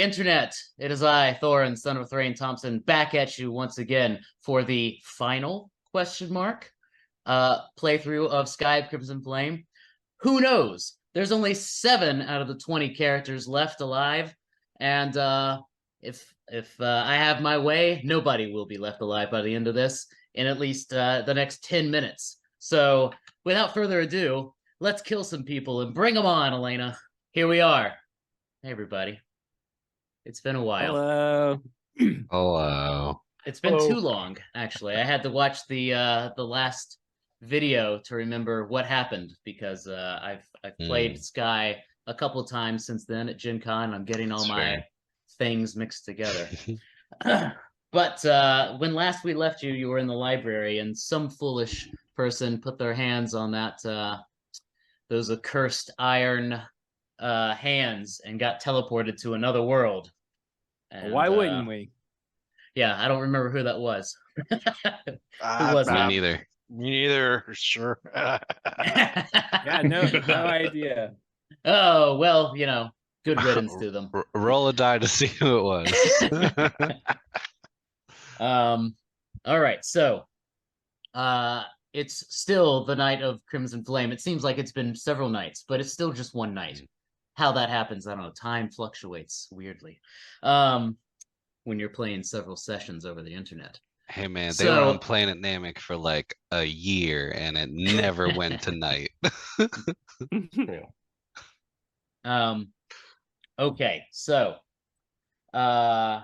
Internet. It is I, Thorin, son of Thrain Thompson, back at you once again for the final playthrough of Sky of Crimson Flame. Who knows? There's only 7 out of the 20 characters left alive, and if I have my way, nobody will be left alive by the end of this in at least the next 10 minutes. So, without further ado, let's kill some people and bring them on, Elena. Here we are. Hey, everybody. It's been a while. Hello. Hello. It's been too long, actually. I had to watch the last video to remember what happened because I've played Sky a couple times since then at Gen Con. I'm getting all my things mixed together. But when last we left you, you were in the library, and some foolish person put their hands on those accursed iron hands and got teleported to another world. And, why wouldn't we? Yeah, I don't remember who that was. Who was Me that? neither. Me neither. Sure. Yeah, no idea. Oh, well, you know, good riddance to them. Roll a die to see who it was. All right, so it's still the night of Crimson Flame. It seems like it's been several nights, but it's still just one night. How that happens, I don't know. Time fluctuates weirdly when you're playing several sessions over the internet. Hey man, they were on Planet Namek for like a year and it never went to night. Okay, so to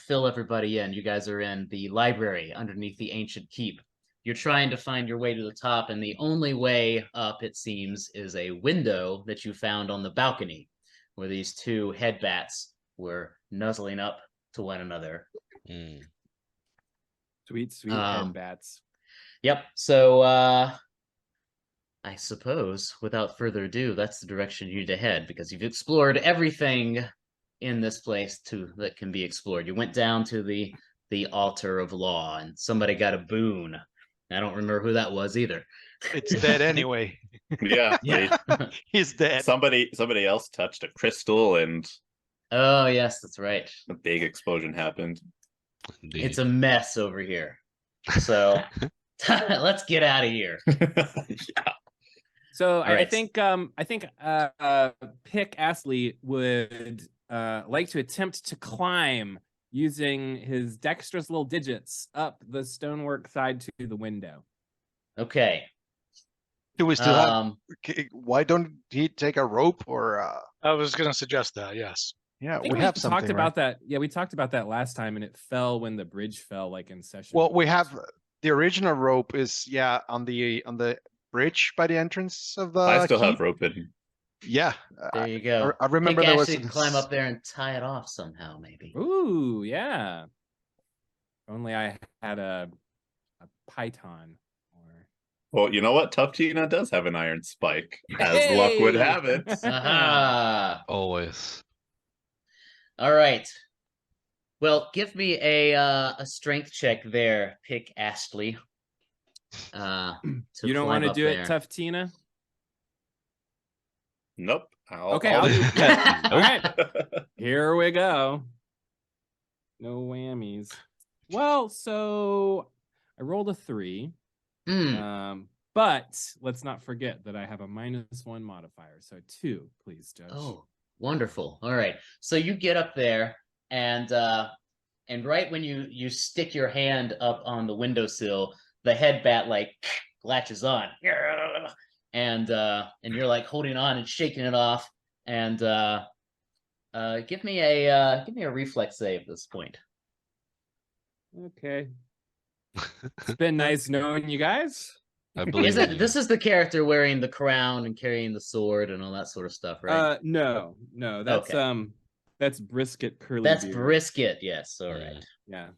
fill everybody in, you guys are in the library underneath the ancient keep. You're trying to find your way to the top, and the only way up, it seems, is a window that you found on the balcony where these 2 head bats were nuzzling up to one another. Sweet head bats. Yep. So I suppose without further ado, that's the direction you need to head, because you've explored everything in this place that can be explored. You went down to the altar of law, and somebody got a boon. I don't remember who that was either. It's dead anyway. Yeah. He's dead. Somebody else touched a crystal and Oh, yes, that's right. a big explosion happened. Indeed. It's a mess over here. So let's get out of here. Yeah. So I right. think Pick Astley would like to attempt to climb using his dexterous little digits up the stonework side to the window. Okay. Do we still have? Why don't he take a rope or? I was going to suggest that. Yes. Yeah, we have talked something. About that. Yeah, we talked about that last time, and it fell when the bridge fell, like in session. Well, we have the original rope is on the bridge by the entrance of the. I still keep. have rope in. Yeah, There you go. I remember Pick there was Ashley to climb up there and tie it off somehow, maybe. Ooh, yeah. Only I had a python. Well, you know what? Tough Tina does have an iron spike, as luck would have it. Aha! Always. All right. Well, give me a strength check there, Pick Astley. You don't want to do it, Tough Tina? Nope. I'll do it. All right. Here we go. No whammies. Well, so I rolled a 3. But let's not forget that I have a -1 modifier. So 2, please, Judge. Oh, wonderful. All right. So you get up there, and right when you stick your hand up on the windowsill, the head bat like latches on. And you're like holding on and shaking it off. And give me a reflex save at this point. Okay. It's been nice knowing you guys. I believe This is the character wearing the crown and carrying the sword and all that sort of stuff, right? No, that's Okay. That's Brisket Curly. That's Beard. Brisket, yes. All right. Yeah.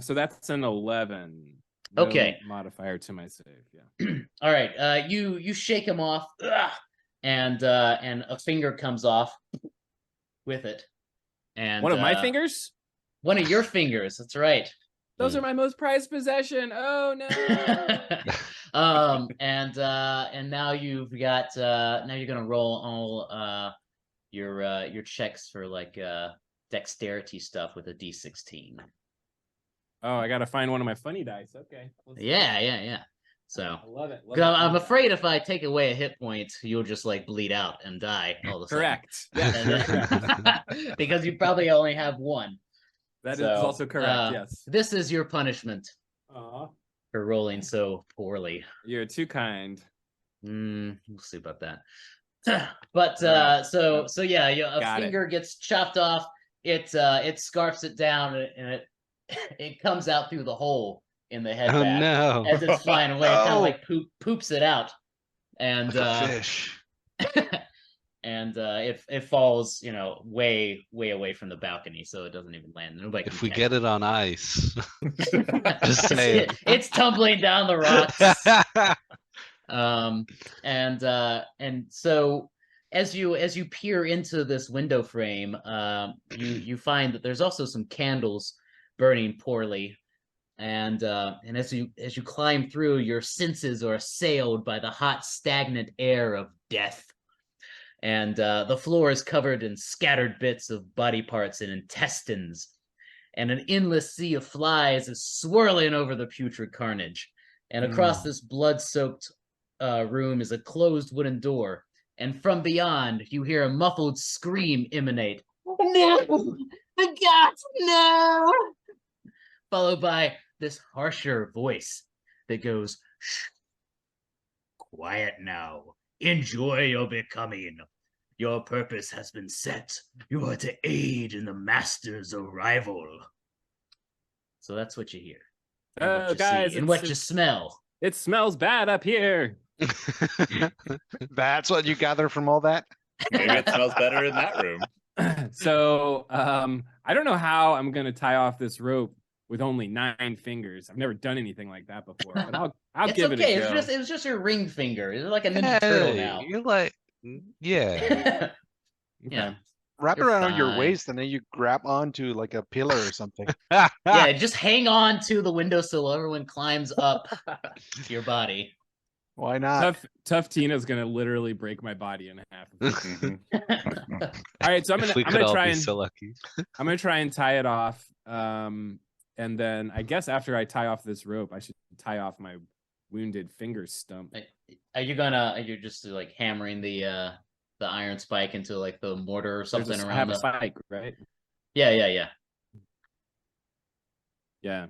So that's an 11. No Okay. Modifier to my save. Yeah. All right. You shake him off, and a finger comes off with it. And one of my fingers? One of your fingers, that's right. Those are my most prized possession. Oh no. And now you've got now you're gonna roll all your checks for like dexterity stuff with a D16. Oh, I gotta find one of my funny dice. Okay. let's do it. Yeah. So I love it. love 'cause it, I'm love it. afraid if I take away a hit point, you'll just like bleed out and die all of a sudden. Correct. Yes, And you're correct. then- because you probably only have one. That is So, also correct. Yes. This is your punishment Aw, for rolling so poorly. you're too kind. We'll see about that. But Alright. so yeah, a Got it. finger gets chopped off. It scarfs it down and it comes out through the hole in the head Oh back no. as it's flying away. It kind Oh. of like poops it out, and Like a fish. and it falls, way away from the balcony, so it doesn't even land. Nobody. If can we catch get it on ice. it. Just saying. It's tumbling down the rocks. And so as you peer into this window frame, you find that there's also some candles burning poorly, and as you climb through, your senses are assailed by the hot, stagnant air of death, and the floor is covered in scattered bits of body parts and intestines, and an endless sea of flies is swirling over the putrid carnage, and across this blood-soaked room is a closed wooden door, and from beyond you hear a muffled scream emanate. No! The gods, no! Followed by this harsher voice that goes, shh. Quiet now. Enjoy your becoming. Your purpose has been set. You are to aid in the master's arrival. So that's what you hear. And what Oh, you guys, see, and what you smell. It smells bad up here. That's what you gather from all that? Maybe it smells better in that room. So I don't know how I'm gonna tie off this rope with only 9 fingers. I've never done anything like that before, but I'll It's give okay. it a go. It was just your ring finger. It's like a ninja turtle Hey, now. you're like, yeah. Yeah. Wrap it You're around your fine. waist and then you grab onto like a pillar or something. Yeah, just hang on to the windowsill. Everyone climbs up to your body. Why not? Tough Tina's gonna literally break my body in half. Mhm. All right, so I'm If we could gonna all try be and so lucky. I'm gonna try and tie it off. And then I guess after I tie off this rope, I should tie off my wounded finger stump. Are you just like hammering the iron spike into like the mortar or There's something I around have the a spike, right? Yeah. Yeah,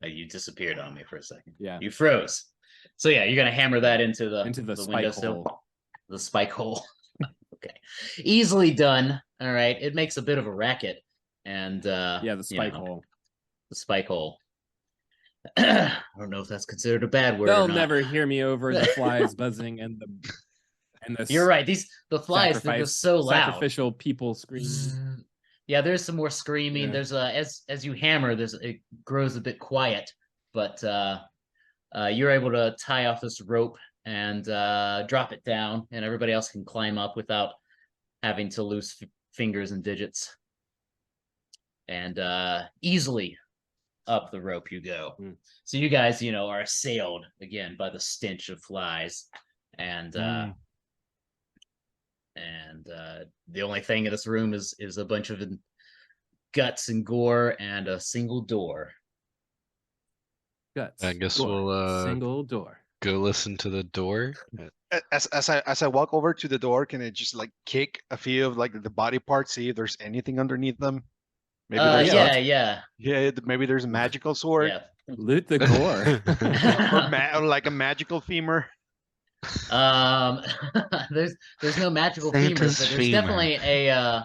You disappeared on me for a second. yeah. You froze. So yeah, you're gonna hammer that into the spike windowsill. hole. The spike hole. Okay. Easily done. All right. It makes a bit of a racket. And Yeah, the spike hole. The spike hole. I don't know if that's considered a bad word. They'll or not. never hear me over the flies buzzing and the You're right. The flies, they're just so loud. sacrificial people screaming. Yeah, there's some more screaming. Yeah. There's as you hammer, it grows a bit quiet, but you're able to tie off this rope and drop it down, and everybody else can climb up without having to lose fingers and digits. And easily up the rope you go. So you guys, are assailed again by the stench of flies, and the only thing in this room is a bunch of guts and gore and a single door. Guts. I guess door, we'll single door. go listen to the door. As I walk over to the door, can I just like kick a few of like the body parts, see if there's anything underneath them? Maybe there's maybe there's a magical sword Yeah. Loot the gore. or like a magical femur. There's no magical Santa's femurs, but femur.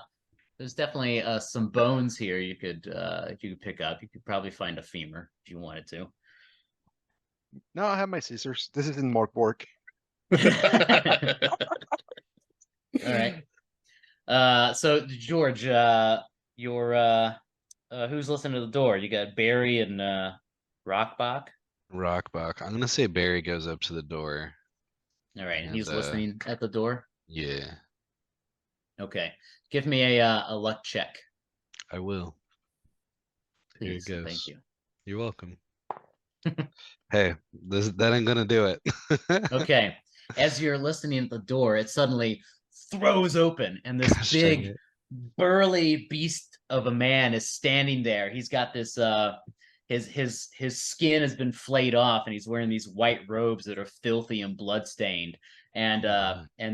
there's definitely some bones here you could pick up. You could probably find a femur if you wanted to. No, I have my scissors. This isn't Morkborg. All right. So George, you're who's listening to the door? You got Barry and Rockbach. Rockbach. I'm gonna say Barry goes up to the door. All right, and And, he's listening at the door. Yeah, Okay, give me a luck check, I will. Here please. it goes. Thank you. You're welcome. Hey, that ain't gonna do it. Okay, as you're listening at the door, it suddenly throws open, and this Gosh, dang big it. burly beast of a man is standing there. He's got this his skin has been flayed off, and he's wearing these white robes that are filthy and bloodstained. And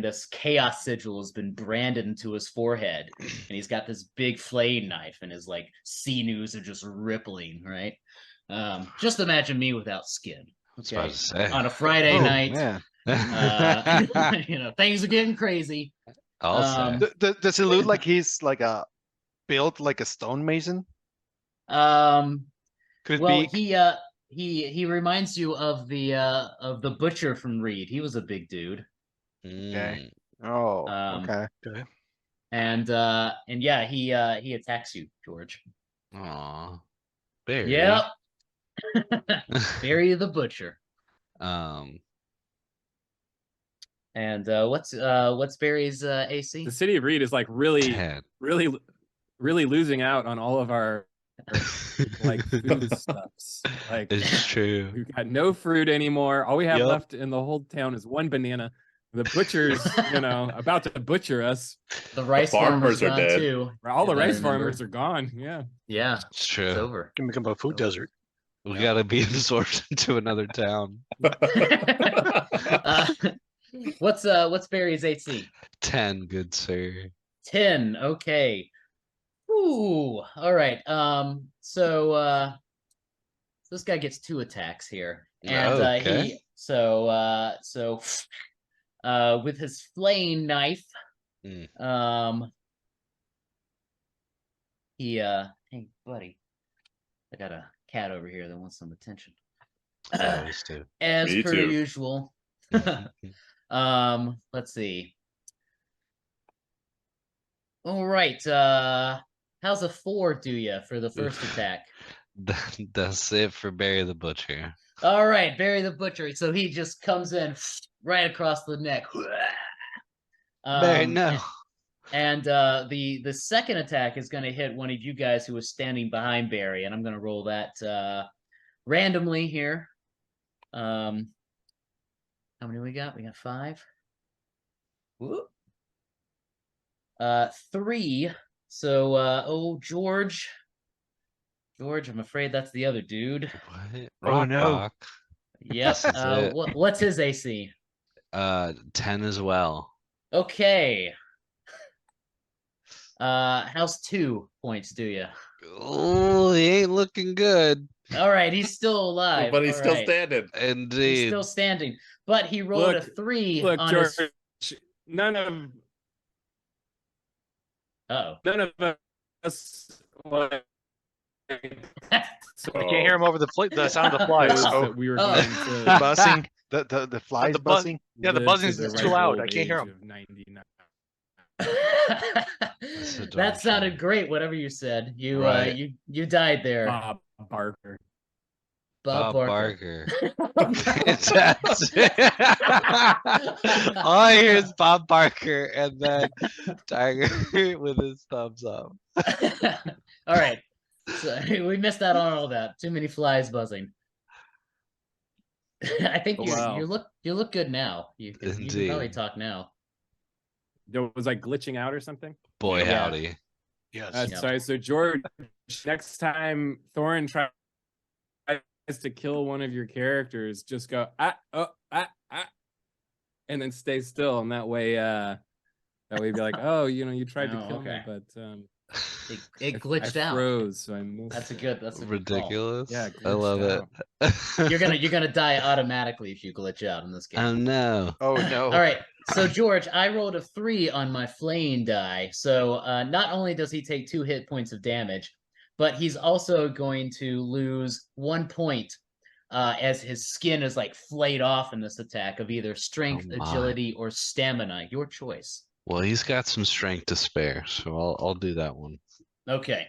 this chaos sigil has been branded into his forehead, and he's got this big flaying knife, and his like sinews are just rippling, right? Just imagine me without skin. That's what I was about to say. On a Friday Oh, night, man. you know, things are getting crazy. Also, Does it look like he's like a built like a stonemason? Could Well, be. he reminds you of the butcher from Reed. He was a big dude. Okay. Oh, okay. Okay. And yeah, he attacks you, George. aw, Barry. Yep. Barry the butcher. And what's Barry's AC? The city of Reed is like really, 10. really, really losing out on all of our like food stuffs. Like It's true. we've got no fruit anymore. All we have Yep. left in the whole town is one banana. The butcher's, you know, about to butcher us. The rice farmers farmers are gone dead. too. All the if I rice remember. farmers are gone. Yeah. Yeah, It's it's true. over. Can become a food desert. We gotta be absorbed into another town. What's Barry's AC? 10, good sir. 10. Okay. Ooh. All right. So this guy gets 2 attacks here, and Okay. with his flaying knife, hey buddy, I got a cat over here that wants some attention. Always do. As Me per too. usual. Let's see. All right. How's a 4 do you for the first attack? That's it for Barry the Butcher. All right, Barry the Butcher. So he just comes in right across the neck. Barry, no. And the second attack is going to hit one of you guys who was standing behind Barry, and I'm going to roll that randomly here. How many we got? We got 5. Whoop. 3. So, George, I'm afraid that's the other dude. What? Oh, no. Rock. Yep. This is it. What's his AC? 10 as well. Okay. How's 2 points do you? Oh, he ain't looking good. All right, he's still alive. But he's All still right. standing. He's Indeed. still standing, but he rolled a Look, 3 Look, on George, his. none Oh. of us like I can't hear him over the sound of the flies. that Oh, we were Oh. going The to buzzing, the flies the buzz- buzzing. yeah, the live buzzing to is the too ripe loud. I old can't hear age him. of 99. That's That sounded adorable. great. Whatever you said, you Right. you died there, Bob Barker. Bob Barker. That's it. All I hear is Bob Barker and then Tiger with his thumbs up. All right, so we missed out on all that. Too many flies buzzing. I think Wow. you look good now. You can probably Indeed. talk now. Was I glitching out or something? Boy, Yeah. howdy. yes. Yeah. Sorry. So George, next time Thorin tries to kill one of your characters, just go and then stay still, and that way be like, oh, you tried to Oh, kill okay. me, but It glitched I out. froze, so I missed. That's a good call. Ridiculous. Yeah, I love glitched it. You're gonna die automatically if you glitch out in this game. Oh no. Oh no. All right. So George, I rolled a 3 on my flaying die. So not only does he take 2 hit points of damage, but he's also going to lose 1 point as his skin is like flayed off in this attack of either strength, Oh, my. agility, or stamina. Your choice. Well, he's got some strength to spare, so I'll do that one. Okay.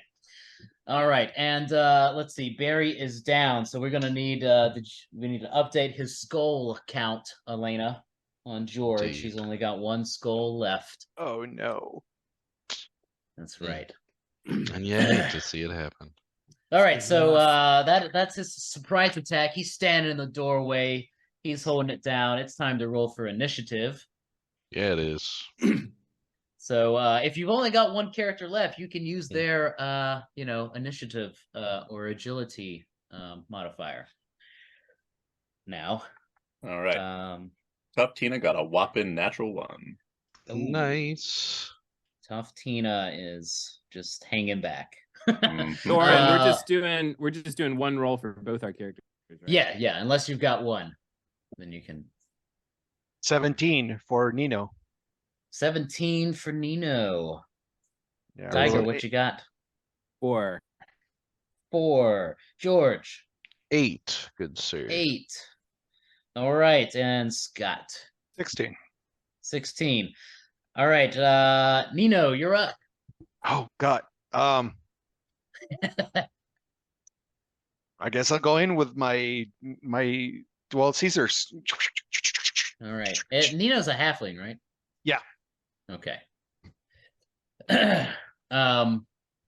All right, and let's see. Barry is down, so we're gonna need we need to update his skull count, Elena, on George. Indeed. He's only got 1 skull left. Oh no. That's Hmm. right. And yeah, I hate to see it happen. All right, so that's his surprise attack. He's standing in the doorway. He's holding it down. It's time to roll for initiative. Yeah, it is. So if you've only got one character left, you can use their initiative or agility modifier. Now. All right. Tough Tina got a whopping natural 1. Nice. Tough Tina is just hanging back. Doran, we're just doing one roll for both our characters, right? Yeah. Unless you've got one, then you can. 17 for Nino. 17 for Nino. Yeah, Tiger, what you got? 4. 4. George. 8. Good sir. 8. All right, and Scott. 16. 16. All right, Nino, you're up. Oh God. I guess I'll go in with my Caesars. All right. Nino's a halfling, right? Yeah. Okay.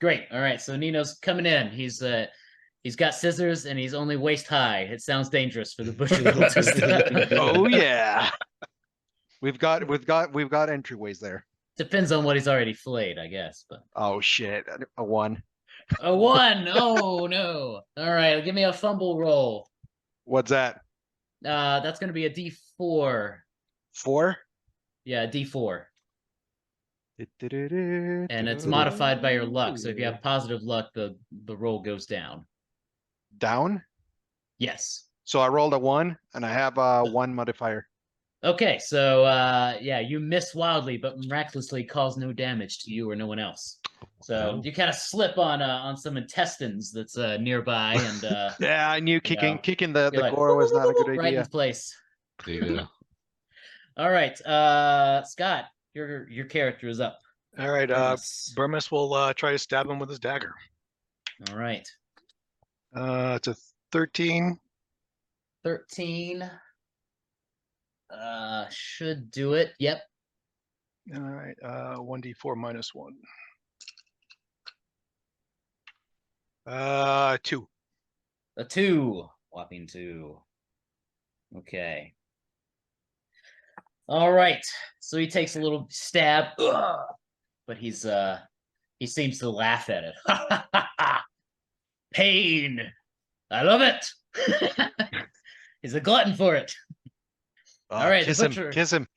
Great. All right. So Nino's coming in. He's got scissors and he's only waist high. It sounds dangerous for the bushy little twist. Oh yeah. We've got entryways there. Depends on what he's already flayed, I guess. But oh shit, a 1. A 1. Oh no. All right, give me a fumble roll. What's that? That's gonna be a D4. 4? Yeah, D4. And it's modified by your luck. So if you have positive luck, the roll goes down. Down? Yes. So I rolled a 1 and I have a 1 modifier. Okay, so yeah, you miss wildly, but miraculously cause no damage to you or no one else. So you kind of slip on some intestines that's nearby, and yeah, I knew kicking the like, gore was not a good idea. Right in place. Yeah. All right, Scott, your character is up. All right, Burmis will try to stab him with his dagger. All right. It's a 13. 13. Should do it. Yep. All right, 1d4 minus 1. 2. A 2. Whopping 2. Okay. All right. So he takes a little stab, but he seems to laugh at it. Pain. I love it. He's a glutton for it. All right, kiss him.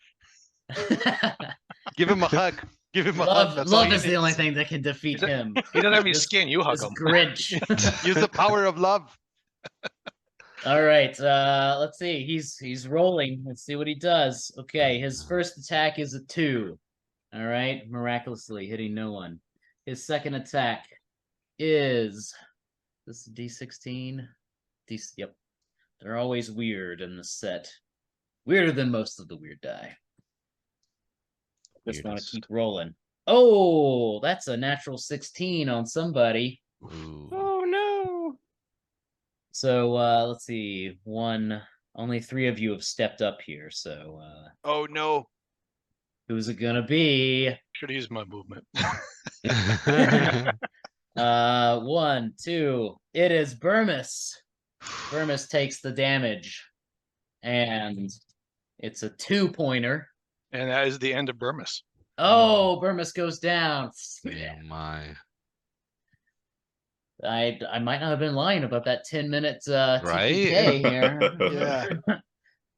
Give him a hug. Give him a hug. Love is the only thing that can defeat him. He doesn't have any skin. You hug him. Grinch. Use the power of love. All right, let's see. He's rolling. Let's see what he does. Okay, his first attack is a 2. All right, miraculously hitting no one. His second attack is this D16. Yep, they're always weird in the set. Weirder than most of the weird die. Just want to keep rolling. Oh, that's a natural 16 on somebody. Ooh. Oh no. So let's see. Only 3 of you have stepped up here. So oh no. Who's it gonna be? Should use my movement. 1, 2. It is Burmis. Burmis takes the damage. And it's a 2-pointer. And that is the end of Burmis. Oh, Burmis goes down. Oh my. I might not have been lying about that 10-minute right TPK here. Yeah.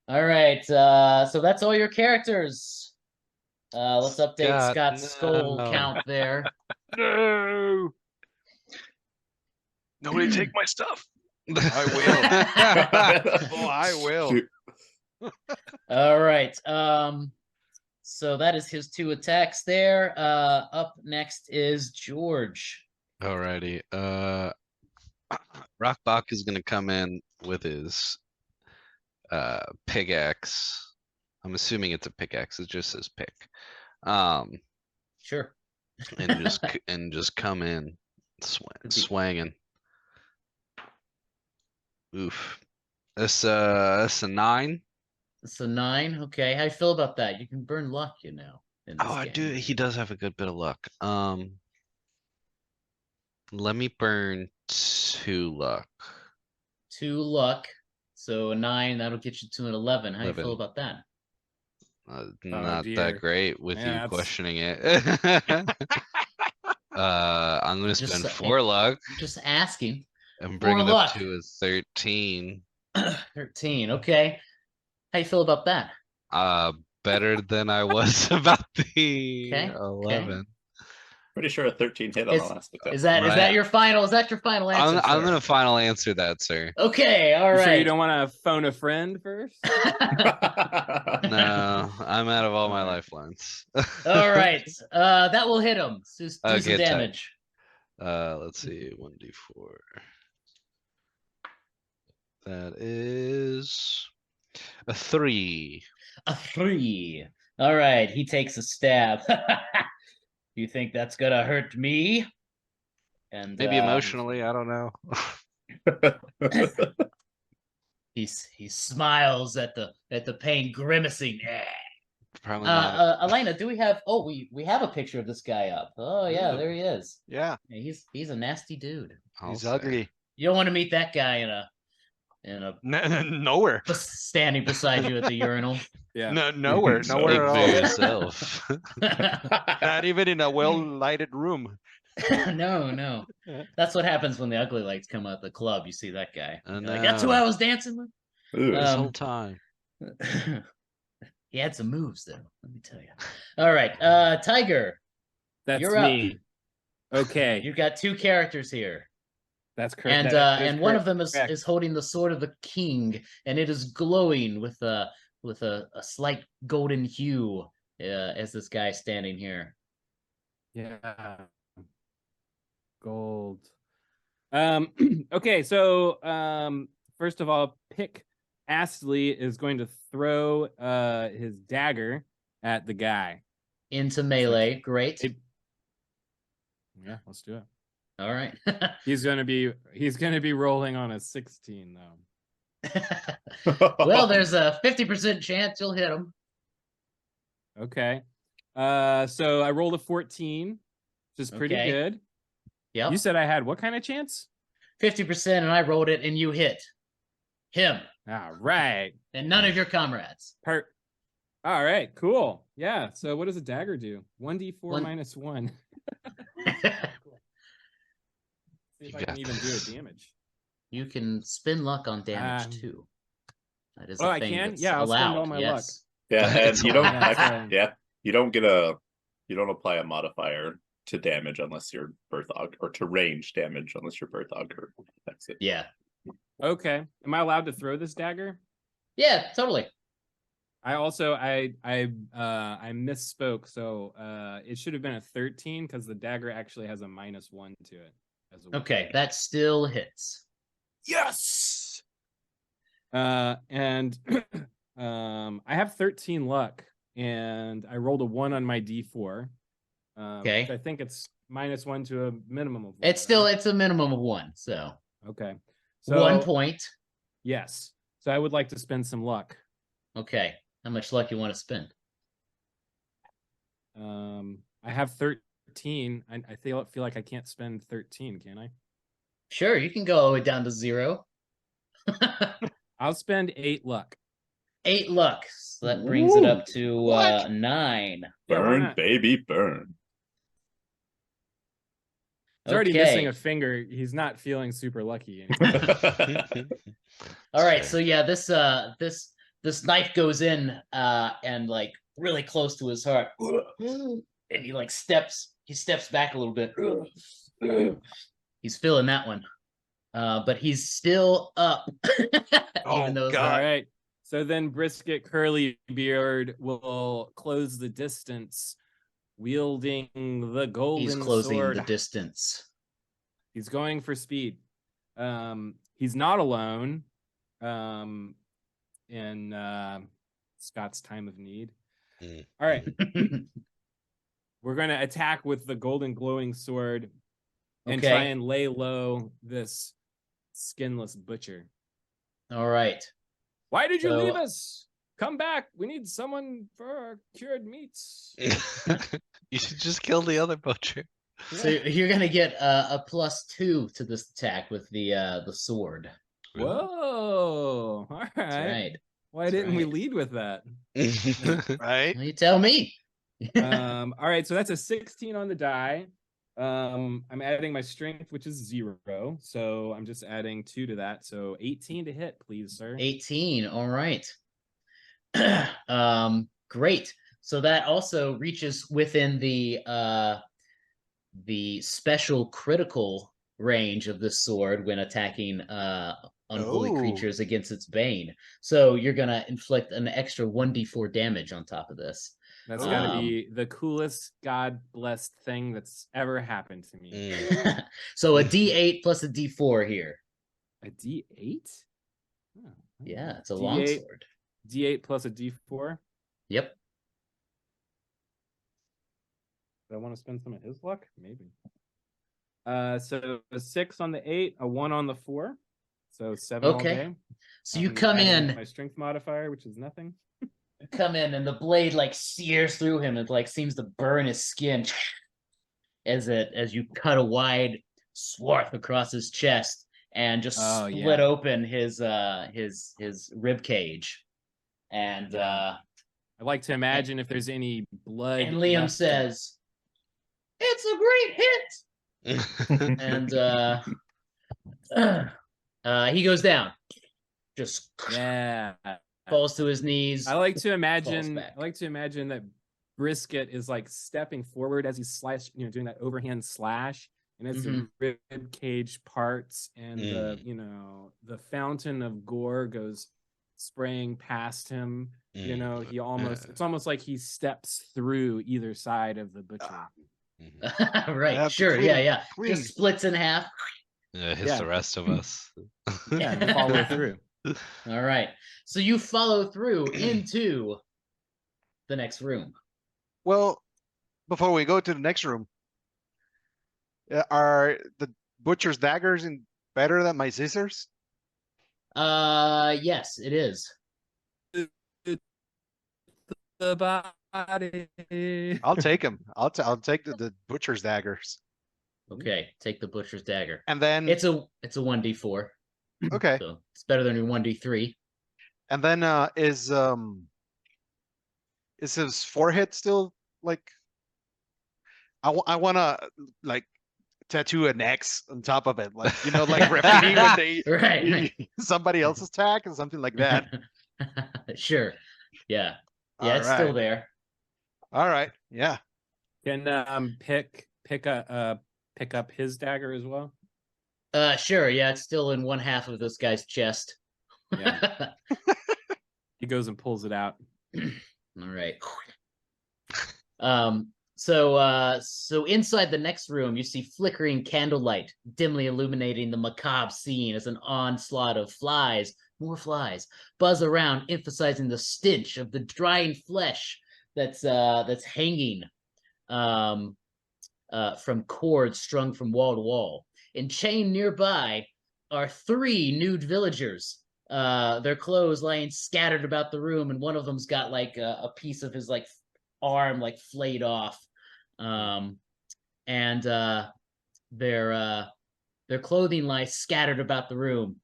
All right. So that's all your characters. Let's update Scott's skull count there. No. Nobody take my stuff. I will. Oh, I will. All right. So that is his 2 attacks there. Up next is George. Alrighty. Rockbach is gonna come in with his pickaxe. I'm assuming it's a pickaxe. It just says pick. Sure. and just come in swanging. Oof. That's a 9. It's a 9. Okay. How you feel about that? You can burn luck, in this I game. do. He does have a good bit of luck. Let me burn 2 luck. 2 luck. So a 9, that'll get you to an 11. How you 11. feel about that? Not dear. that great with Yeah, you that's- questioning it. I'm gonna Just, spend 4 luck Just asking. and 4 bring it up luck. to a 13. 13. Okay. How you feel about that? Better than I was about the Okay. 11. Pretty sure a 13 hit on the last attempt. Is that Right. your final? Is that your final answer? I'm sir? gonna final answer that, sir. Okay. All You right. sure you don't want to phone a friend first? No, I'm out of all my Alright. lifelines. All right. That will hit him. Just do some Okay, tight. damage. Let's see, 1d4. That is a 3. A 3. All right. He takes a stab. You think that's gonna hurt me? And Maybe emotionally, I don't know. he smiles at the pain, grimacing. Probably not. Elena, do we have? Oh, we have a picture of this guy up. Oh yeah, there he is. Yeah, Yeah, he's a nasty dude. I'll he's say. ugly. You don't want to meet that guy Nowhere. standing beside you at the urinal. Yeah. Nowhere Speak at for all. yourself. Not even in a well-lighted room. No. That's what happens when the ugly lights come out the club. You see that guy. I You're like, that's who know. I was dancing with. Ooh. This Um, whole time. He had some moves though, let me tell you. All right, Tiger, That's you're me. up. Okay. You've got 2 characters here, That's correct. and one of them is holding the sword of the king, and it is glowing with a slight golden hue as this guy standing here. Yeah. Gold. Okay, so first of all, Pick Astley is going to throw his dagger at the guy. Into melee, great. Yeah, let's do it. All right. He's gonna be rolling on a 16 though. Well, there's a 50% chance you'll hit him. Okay. So I rolled a 14, which is pretty Okay. good. Yep. You said I had what kind of chance? 50%, and I rolled it, and you hit him, All right. and none of your comrades. All right, cool. Yeah. So what does a dagger do? 1d4 One- minus 1. See if I You can got even do this. a damage. You can spin luck on damage Um, too. That is oh, a I thing can? that's Yeah, I'll spend allowed. all my yes. Yeah, and It's you don't. allowed. You don't apply a modifier to damage unless you're Berthog, or to range damage unless you're Berthog or that's it. Yeah. Okay. Am I allowed to throw this dagger? Yeah, totally. I also I misspoke. So it should have been a 13 because the dagger actually has a -1 to it. As a Okay, that still hits. Yes. And I have 13 luck, and I rolled a 1 on my D4. Okay. Which I think it's -1 to a minimum of 1. It's still right? it's a minimum of 1, so Okay. So 1 point. Yes. So I would like to spend some luck. Okay. How much luck you want to spend? I have 13. I feel like I can't spend 13, can I? Sure, you can go all the way down to 0. I'll spend 8 luck. 8 luck. So that brings it up to What? 9. Yeah, why Burn, not? baby, burn. He's already Okay. missing a finger. He's not feeling super lucky anymore. All right, so yeah, this knife goes in and like really close to his heart, and he like steps back a little bit. He's feeling that one, but he's still up. Oh, though God. All right. So then Brisket Curly Beard will close the distance, wielding the golden he's closing sword. the distance. He's going for speed. He's not alone. In Scott's time of need. Mm. All right. We're going to attack with the golden glowing sword and Okay. try and lay low this skinless butcher. All right. Why did you So- leave us? Come back. We need someone for our cured meats. You should just kill the other butcher. So you're gonna get a +2 to this attack with the sword. Whoa. All right. That's right. Why didn't we lead with that? Right? You tell me. All right, so that's a 16 on the die. I'm adding my strength, which is 0. So I'm just adding 2 to that. So 18 to hit, please, sir. 18. All right. Great. So that also reaches within the special critical range of this sword when attacking unholy creatures against its bane. So you're gonna inflict an extra 1d4 damage on top of this. That's gotta be the coolest God blessed thing that's ever happened to me. So a d8 plus a d4 here. A d8? Oh, yeah, it's a D8, longsword. d8 plus a d4. Yep. Do I want to spend some of his luck? Maybe. So a 6 on the 8, a 1 on the 4. So 7 all day. So you come in. My strength modifier, which is nothing. Come in, and the blade like sears through him. It like seems to burn his skin as you cut a wide swath across his chest and just split open his rib cage. And I like to imagine if there's any blood. And Liam says, "It's a great hit." And he goes down. Just falls to his knees. I like to imagine that Brisket is like stepping forward as he's doing that overhand slash, and as the rib cage parts and the fountain of gore goes spraying past him. It's almost like he steps through either side of the butcher. Right, sure, yeah. Just splits in half. Yeah, hits the rest of us. Yeah, follow through. All right. So you follow through into the next room. Well, before we go to the next room, are the butcher's daggers better than my scissors? Yes, it is. The body. I'll take them. I'll take the butcher's daggers. Okay, take the butcher's dagger. And then it's a 1d4. Okay. So it's better than your 1d3. And then is his forehead still like I wanna like tattoo an X on top of it, like like referee when they right. somebody else's tag or something like that. Sure. Yeah. Yeah, it's still there. All right. Yeah. Can pick up his dagger as well? Sure. Yeah, it's still in one half of this guy's chest. Yeah. He goes and pulls it out. All right. So inside the next room, you see flickering candlelight dimly illuminating the macabre scene as an onslaught of flies, more flies, buzz around, emphasizing the stench of the drying flesh that's hanging from cords strung from wall to wall. And chained nearby are 3 nude villagers. Their clothes lying scattered about the room, and one of them's got like a piece of his like arm like flayed off. And their clothing lies scattered about the room.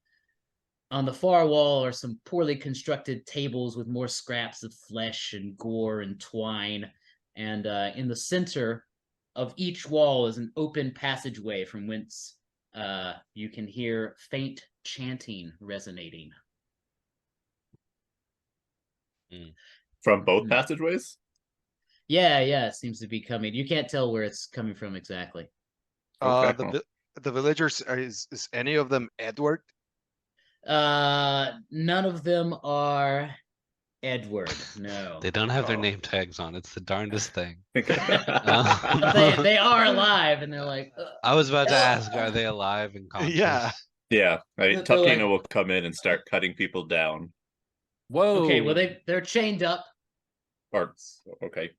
On the far wall are some poorly constructed tables with more scraps of flesh and gore and twine. And in the center of each wall is an open passageway from whence you can hear faint chanting resonating. From both passageways? Yeah, it seems to be coming. You can't tell where it's coming from exactly. The villagers, is any of them Edward? None of them are Edward. No. They don't have their name tags on. It's the darndest thing. They are alive, and they're like. I was about to ask, are they alive and conscious? Yeah. I mean, Tuckina will come in and start cutting people down. Whoa. Okay. Well, they're chained up. Okay.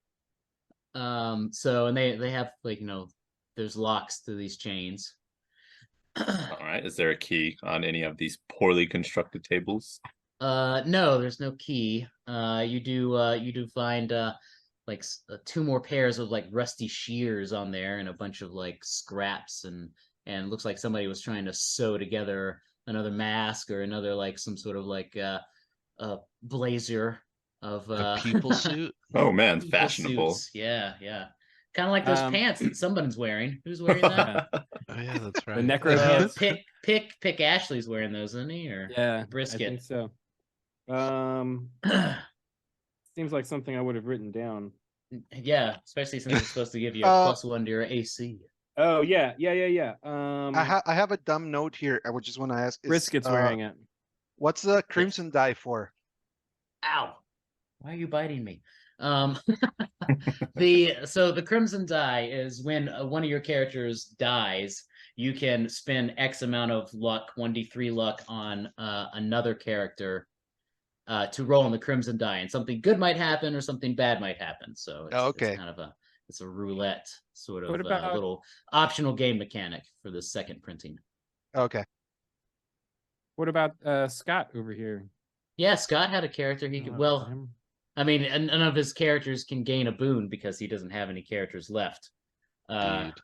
So and they have like there's locks to these chains. All right. Is there a key on any of these poorly constructed tables? No, there's no key. You do find like 2 more pairs of like rusty shears on there, and a bunch of like scraps, and looks like somebody was trying to sew together another mask or another like some sort of like blazer of A people suit. Oh man, people fashionable. suits. Yeah, yeah. Kind of like those pants that someone's wearing. Who's wearing that? Oh yeah, that's right. The necro pants. Pick Ashley's wearing those, isn't he? Or Yeah, Brisket. I think so. Seems like something I would have written down. Yeah, especially since it's supposed to give you a +1 to your AC. Oh yeah. I have a dumb note here. I would just want to ask. Brisket's wearing it. What's the crimson dye for? Ow! Why are you biting me? So the crimson die is when one of your characters dies, you can spend X amount of luck, 1d3 luck on another character to roll on the crimson die, and something good might happen or something bad might happen. So it's kind of a roulette sort of little optional game mechanic for the second printing. Okay. What about Scott over here? Yeah, Scott had a character he could. Well, I mean, none of his characters can gain a boon because he doesn't have any characters left. Unfortunately.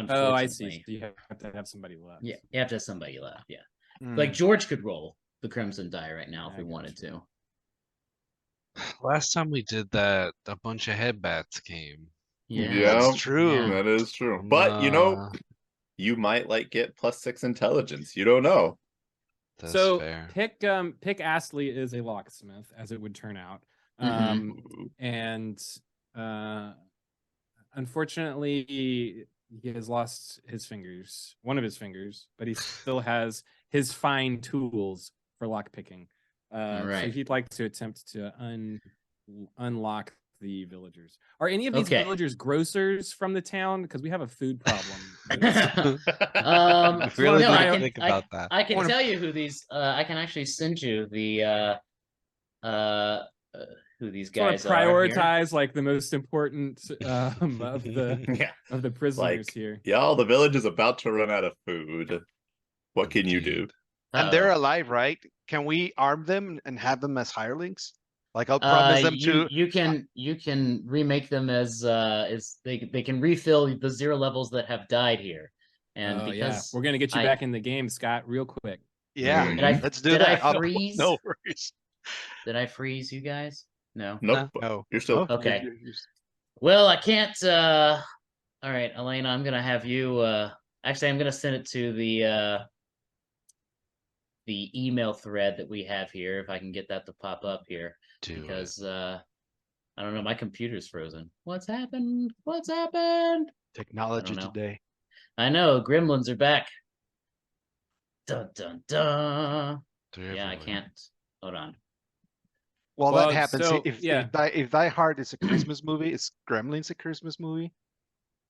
Oh, I see. So you have to have somebody left. Yeah, you have to have somebody left. Yeah, like George could roll the crimson die right now if we wanted to. Last time we did that, a bunch of headbats came. Yeah, that's true. Yeah. That is true. But you know, you might get +6 intelligence. You don't know. That's so fair. Pick Astley is a locksmith, as it would turn out. And unfortunately he has lost his fingers, one of his fingers, but he still has his fine tools for lock picking. So he'd like to attempt to unlock the villagers. Are any of these villagers grocers from the town? Because we have a food problem. Really no, didn't think about that. I can tell you who these. I can actually send you the who these guys prioritize like the most important of the prisoners here. Yeah, all the village is about to run out of food. What can you do? And they're alive, right? Can we arm them and have them as hirelings? Like I'll promise them to. You can remake them as they can refill the 0 levels that have died here, and because we're gonna get you back in the game, Scott, real quick. Yeah, let's do that. I freeze? No worries. Did I freeze you guys? No. Nope. No. You're still okay. Well, I can't. All right, Elena, I'm gonna have you. Actually, I'm gonna send it to the email thread that we have here, if I can get that to pop up here. Because I don't know, my computer's frozen. What's happened? What's happened? Technology today. I know, gremlins are back. Dun dun dun. Yeah, I can't. Hold on. Well, that happens. If Die Hard is a Christmas movie, is Gremlins a Christmas movie?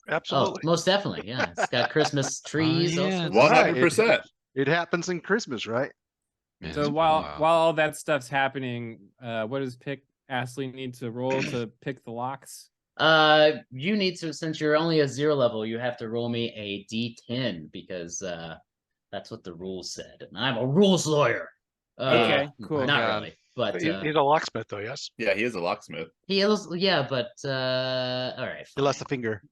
Absolutely. Oh, most definitely. Yeah, it's got Christmas trees. 100%. It happens in Christmas, right? So while all that stuff's happening, what does Pick Astley need to roll to pick the locks? You need to, since you're only a 0 level, you have to roll me a D10 because that's what the rules said, and I'm a rules lawyer. Okay, cool. Not really, but he's a locksmith, though. Yes. Yeah, he is a locksmith. He is. Yeah, but all right. He lost a finger.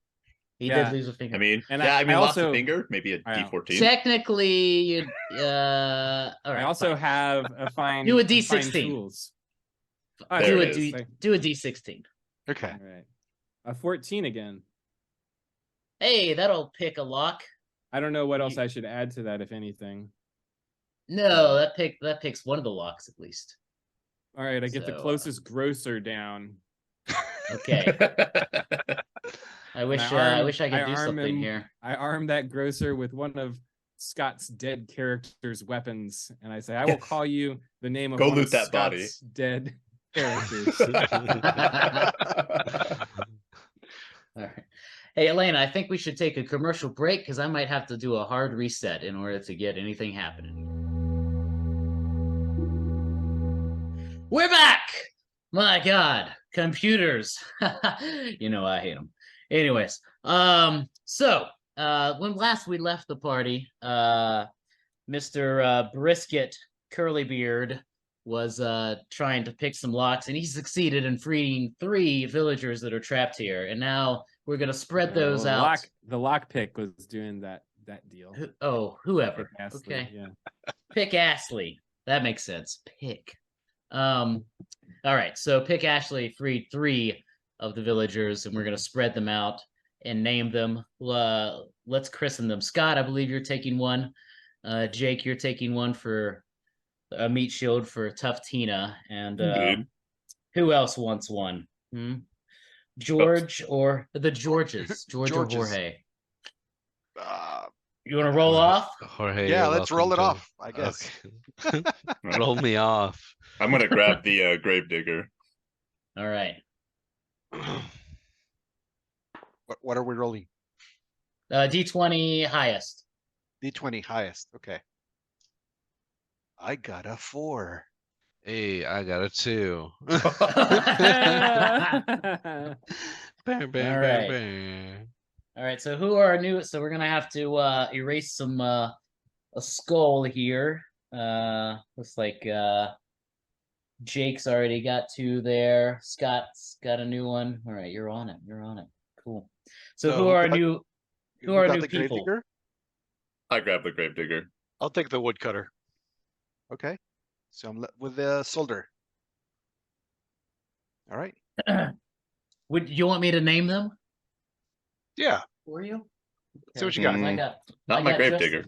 He did lose a finger. I mean, I lost also, a finger, maybe a D14. Technically, you. All right. I also have a fine. Do a D16. Do a D16. Okay. All right. A 14 again. Hey, that'll pick a lock. I don't know what else I should add to that, if anything. No, that picks one of the locks at least. All right, I get the closest grocer down. Okay. I wish I could do something here. I arm that grocer with one of Scott's dead character's weapons, and I say, "I will call you the name of Go one loot of that Scott's body. Dead characters." All right. Hey, Elena, I think we should take a commercial break because I might have to do a hard reset in order to get anything happening. We're back! My God, computers. You know I hate them. Anyways, so when last we left the party, Mr. Brisket Curlybeard was trying to pick some locks, and he succeeded in freeing 3 villagers that are trapped here. And now we're gonna spread those out. The lock pick was doing that deal. Whoever. Pick Astley, okay. Yeah. Pick Astley. That makes sense. Pick. All right, so Pick Ashley freed 3 of the villagers, and we're gonna spread them out and name them. Let's christen them. Scott, I believe you're taking one. Jake, you're taking one for a meat shield for Tough Tina, and Indeed. who else wants one? George or the Georges? George or Georges. Jorge? You want to roll off? Jorge, Yeah, you're let's welcome, roll it Joe. off, I guess. Okay. Roll me off. I'm gonna grab the Gravedigger. All right. What are we rolling? D20 highest. D20 highest. Okay. I got a 4. Hey, I got a 2. Bam, bam, All bam, right. bam. All right, so who are our new? So we're gonna have to erase some a skull here. Looks like Jake's already got 2 there. Scott's got a new one. All right, you're on it. You're on it. Cool. So who are our new? Who are our got new the people? Gravedigger? I grab the Gravedigger. I'll take the woodcutter. Okay. So I'm with the soldier. All right. Would you want me to name them Yeah. for you? See what you got. I got Not my got Gravedigger.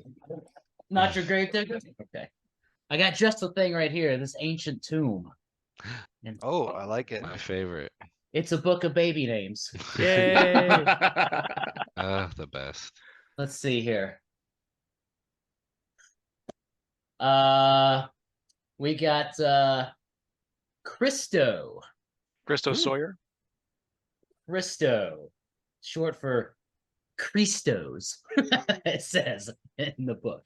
Not your Gravedigger? Okay. I got just the thing right here, this ancient tomb. And Oh, I like it. My favorite. it's a book of baby names. Yay! The best. Let's see here. We got Christo. Christo Sawyer. Christo. Short for Christos, it says in the book.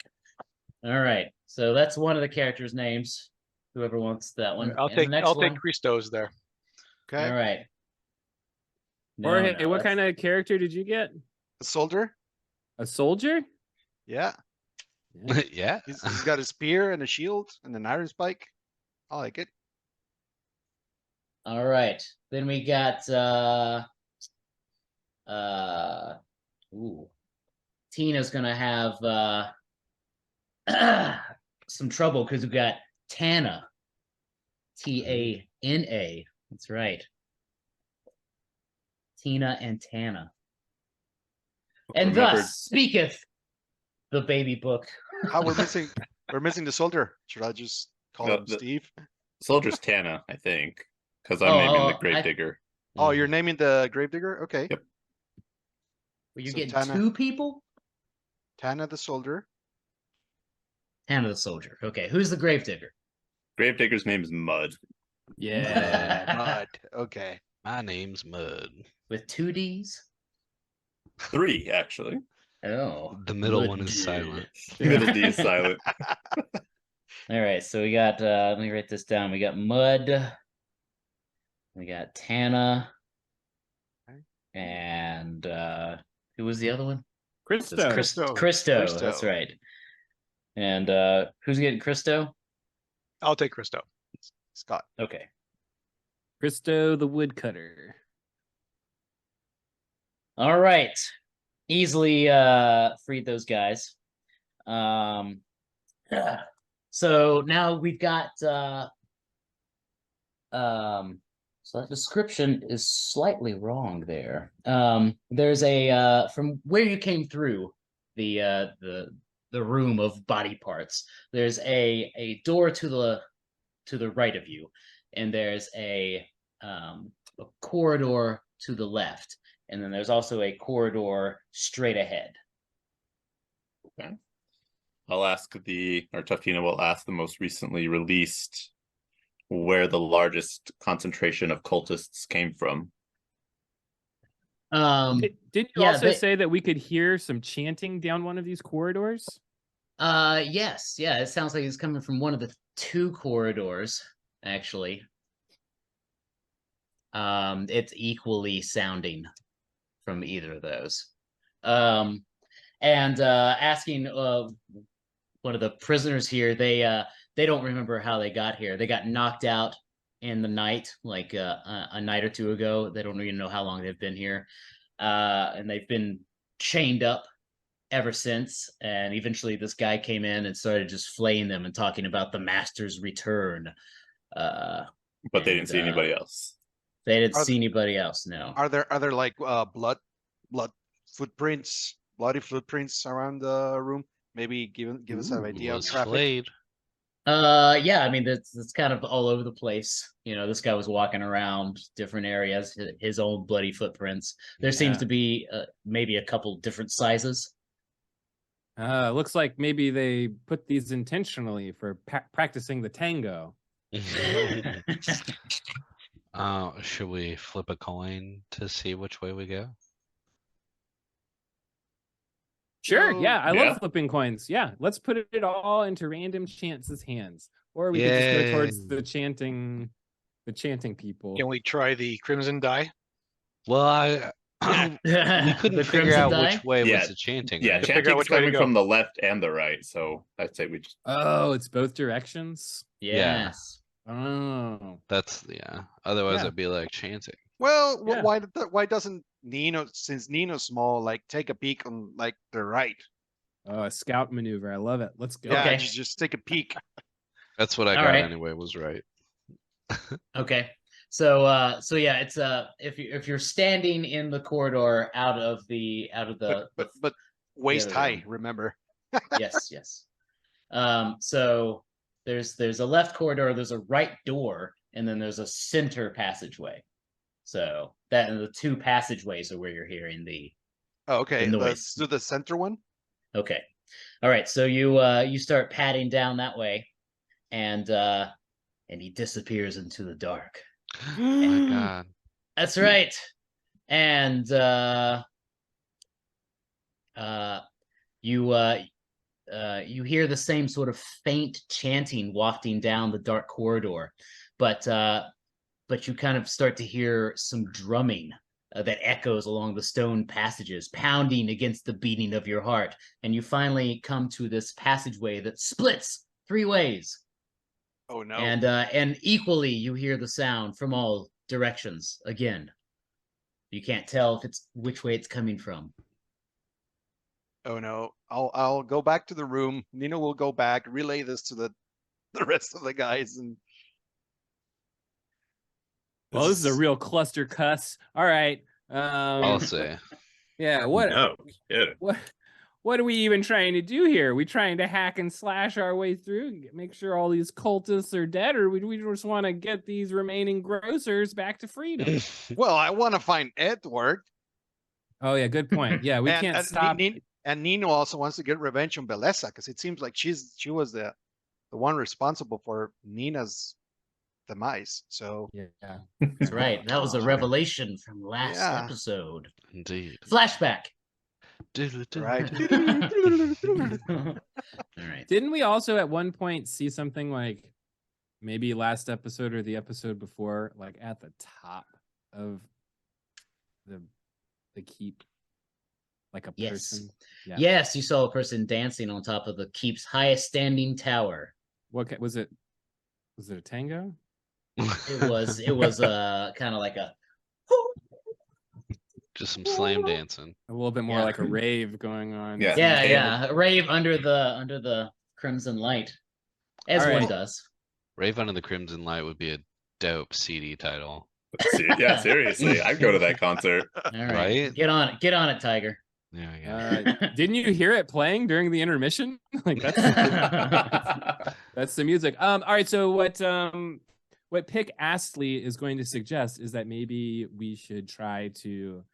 All right. So that's one of the characters' names. Whoever wants that one. I'll And the take next one. Christos there. Okay. All right. No, Jorge, no, what that's- kind of character did you get? The soldier? A soldier? Yeah. Yeah. He's got a spear and a shield and an iron spike. I like it. All right. Then we got Tina's gonna have some trouble because we got Tana. Tana. That's right. Tina and Tana. And Remember- thus speaketh the baby book. We're missing the soldier. Should I just call No, him the- Steve? Soldier's Tana, I think, because I'm Oh, naming oh, the Gravedigger. Oh, you're naming the Gravedigger? Okay. Yep. Were you So getting Tana- 2 people? Tana the soldier. Tana the soldier. Okay, who's the gravedigger? Gravedigger's name is Mud. Yeah. Mud. Okay. My name's Mud. With 2 D's? 3, actually. Oh. The middle Mud. one is silent. Middle D is silent. All right, so we got let me write this down. We got Mud. We got Tana. Okay. And who was the other one? Christo. Christo. Christo. That's right. And who's getting Christo? I'll take Christo. Scott. Okay. Christo the woodcutter. All right. Easily freed those guys. So now we've got so that description is slightly wrong there. There's a from where you came through the room of body parts, there's a door to the right of you, and there's a corridor to the left, and then there's also a corridor straight ahead. Okay. I'll ask or Tuftina will ask the most recently released where the largest concentration of cultists came from. Didn't you yeah, also they- say that we could hear some chanting down one of these corridors? Yes, yeah, it sounds like it's coming from one of the 2 corridors, actually. It's equally sounding from either of those. And asking one of the prisoners here, they don't remember how they got here. They got knocked out in the night, like a night or 2 ago. They don't even know how long they've been here. And they've been chained up ever since. And eventually this guy came in and started just flaying them and talking about the master's return. But they didn't see and, anybody else. They didn't Are see anybody else. No. Are there like blood footprints, bloody footprints around the room? Maybe give us an idea of Was traffic. flayed. Yeah, I mean that's kind of all over the place. You know, this guy was walking around different areas, his own bloody footprints. There seems Yeah. to be maybe a couple different sizes. Looks like maybe they put these intentionally for practicing the tango. Should we flip a coin to see which way we go? Sure, No. yeah, I Yeah. love flipping coins. Yeah, let's put it all into random chance's hands, or we could just go towards the chanting people. Can we try the crimson die? Well, we couldn't The figure crimson out die? which way Yeah, was the chanting. Yeah, right? figure out chanting's which way to coming go. from the left and the right, so I'd say we just Oh, it's both directions. Yes. Oh, That's Otherwise, Yeah. it'd be like chanting. Well, Yeah. why doesn't Nino, since Nino's small, like take a peek on like the right? oh, a scout maneuver. I love it. Let's go. Yeah, Okay. just take a peek. That's what I All got right. anyway. Was right. Okay. So yeah, it's if you're standing in the corridor out of the But waist other high, room. remember? yes. So there's a left corridor, there's a right door, and then there's a center passageway. So that the two passageways are where you're hearing the Oh, okay, The noise. let's do the center one. okay. All right, so you start padding down that way, and he disappears into the dark. Oh my God. That's right. And you hear the same sort of faint chanting wafting down the dark corridor, but you kind of start to hear some drumming that echoes along the stone passages, pounding against the beating of your heart. And you finally come to this passageway that splits 3 ways. Oh no. And equally you hear the sound from all directions again. You can't tell if it's which way it's coming from. Oh no. I'll go back to the room. Nino will go back, relay this to the rest of the guys, and Well, this is a real cluster cuss. All right. I'll say. Yeah. What? no kidding. What are we even trying to do here? We trying to hack and slash our way through, make sure all these cultists are dead, or we just want to get these remaining grocers back to freedom? well, I want to find Edward. Oh yeah, good point. Yeah, we and, can't and stop. And Nino also wants to get revenge on Belessa because it seems like she was the one responsible for Nina's demise. So Yeah. That's right. That was a revelation from last Yeah. episode. Indeed. Flashback. right. All right. Didn't we also at one point see something like maybe last episode or the episode before, like at the top of the keep, like a Yes. person? Yeah. Yes, you saw a person dancing on top of the keep's highest standing tower. What was it? Was it a tango? It was kind of like a Just some slam dancing. A little bit more Yeah. like a rave going on. Yeah. yeah, a rave under the crimson light, as All one right. does. Rave Under the Crimson Light would be a dope CD title. Yeah, seriously, I'd go to that concert. All right, Right? get on it, Tiger. There we go. Didn't you hear it playing during the intermission? Like that's the music. All right. So what Pick Astley is going to suggest is that maybe we should try to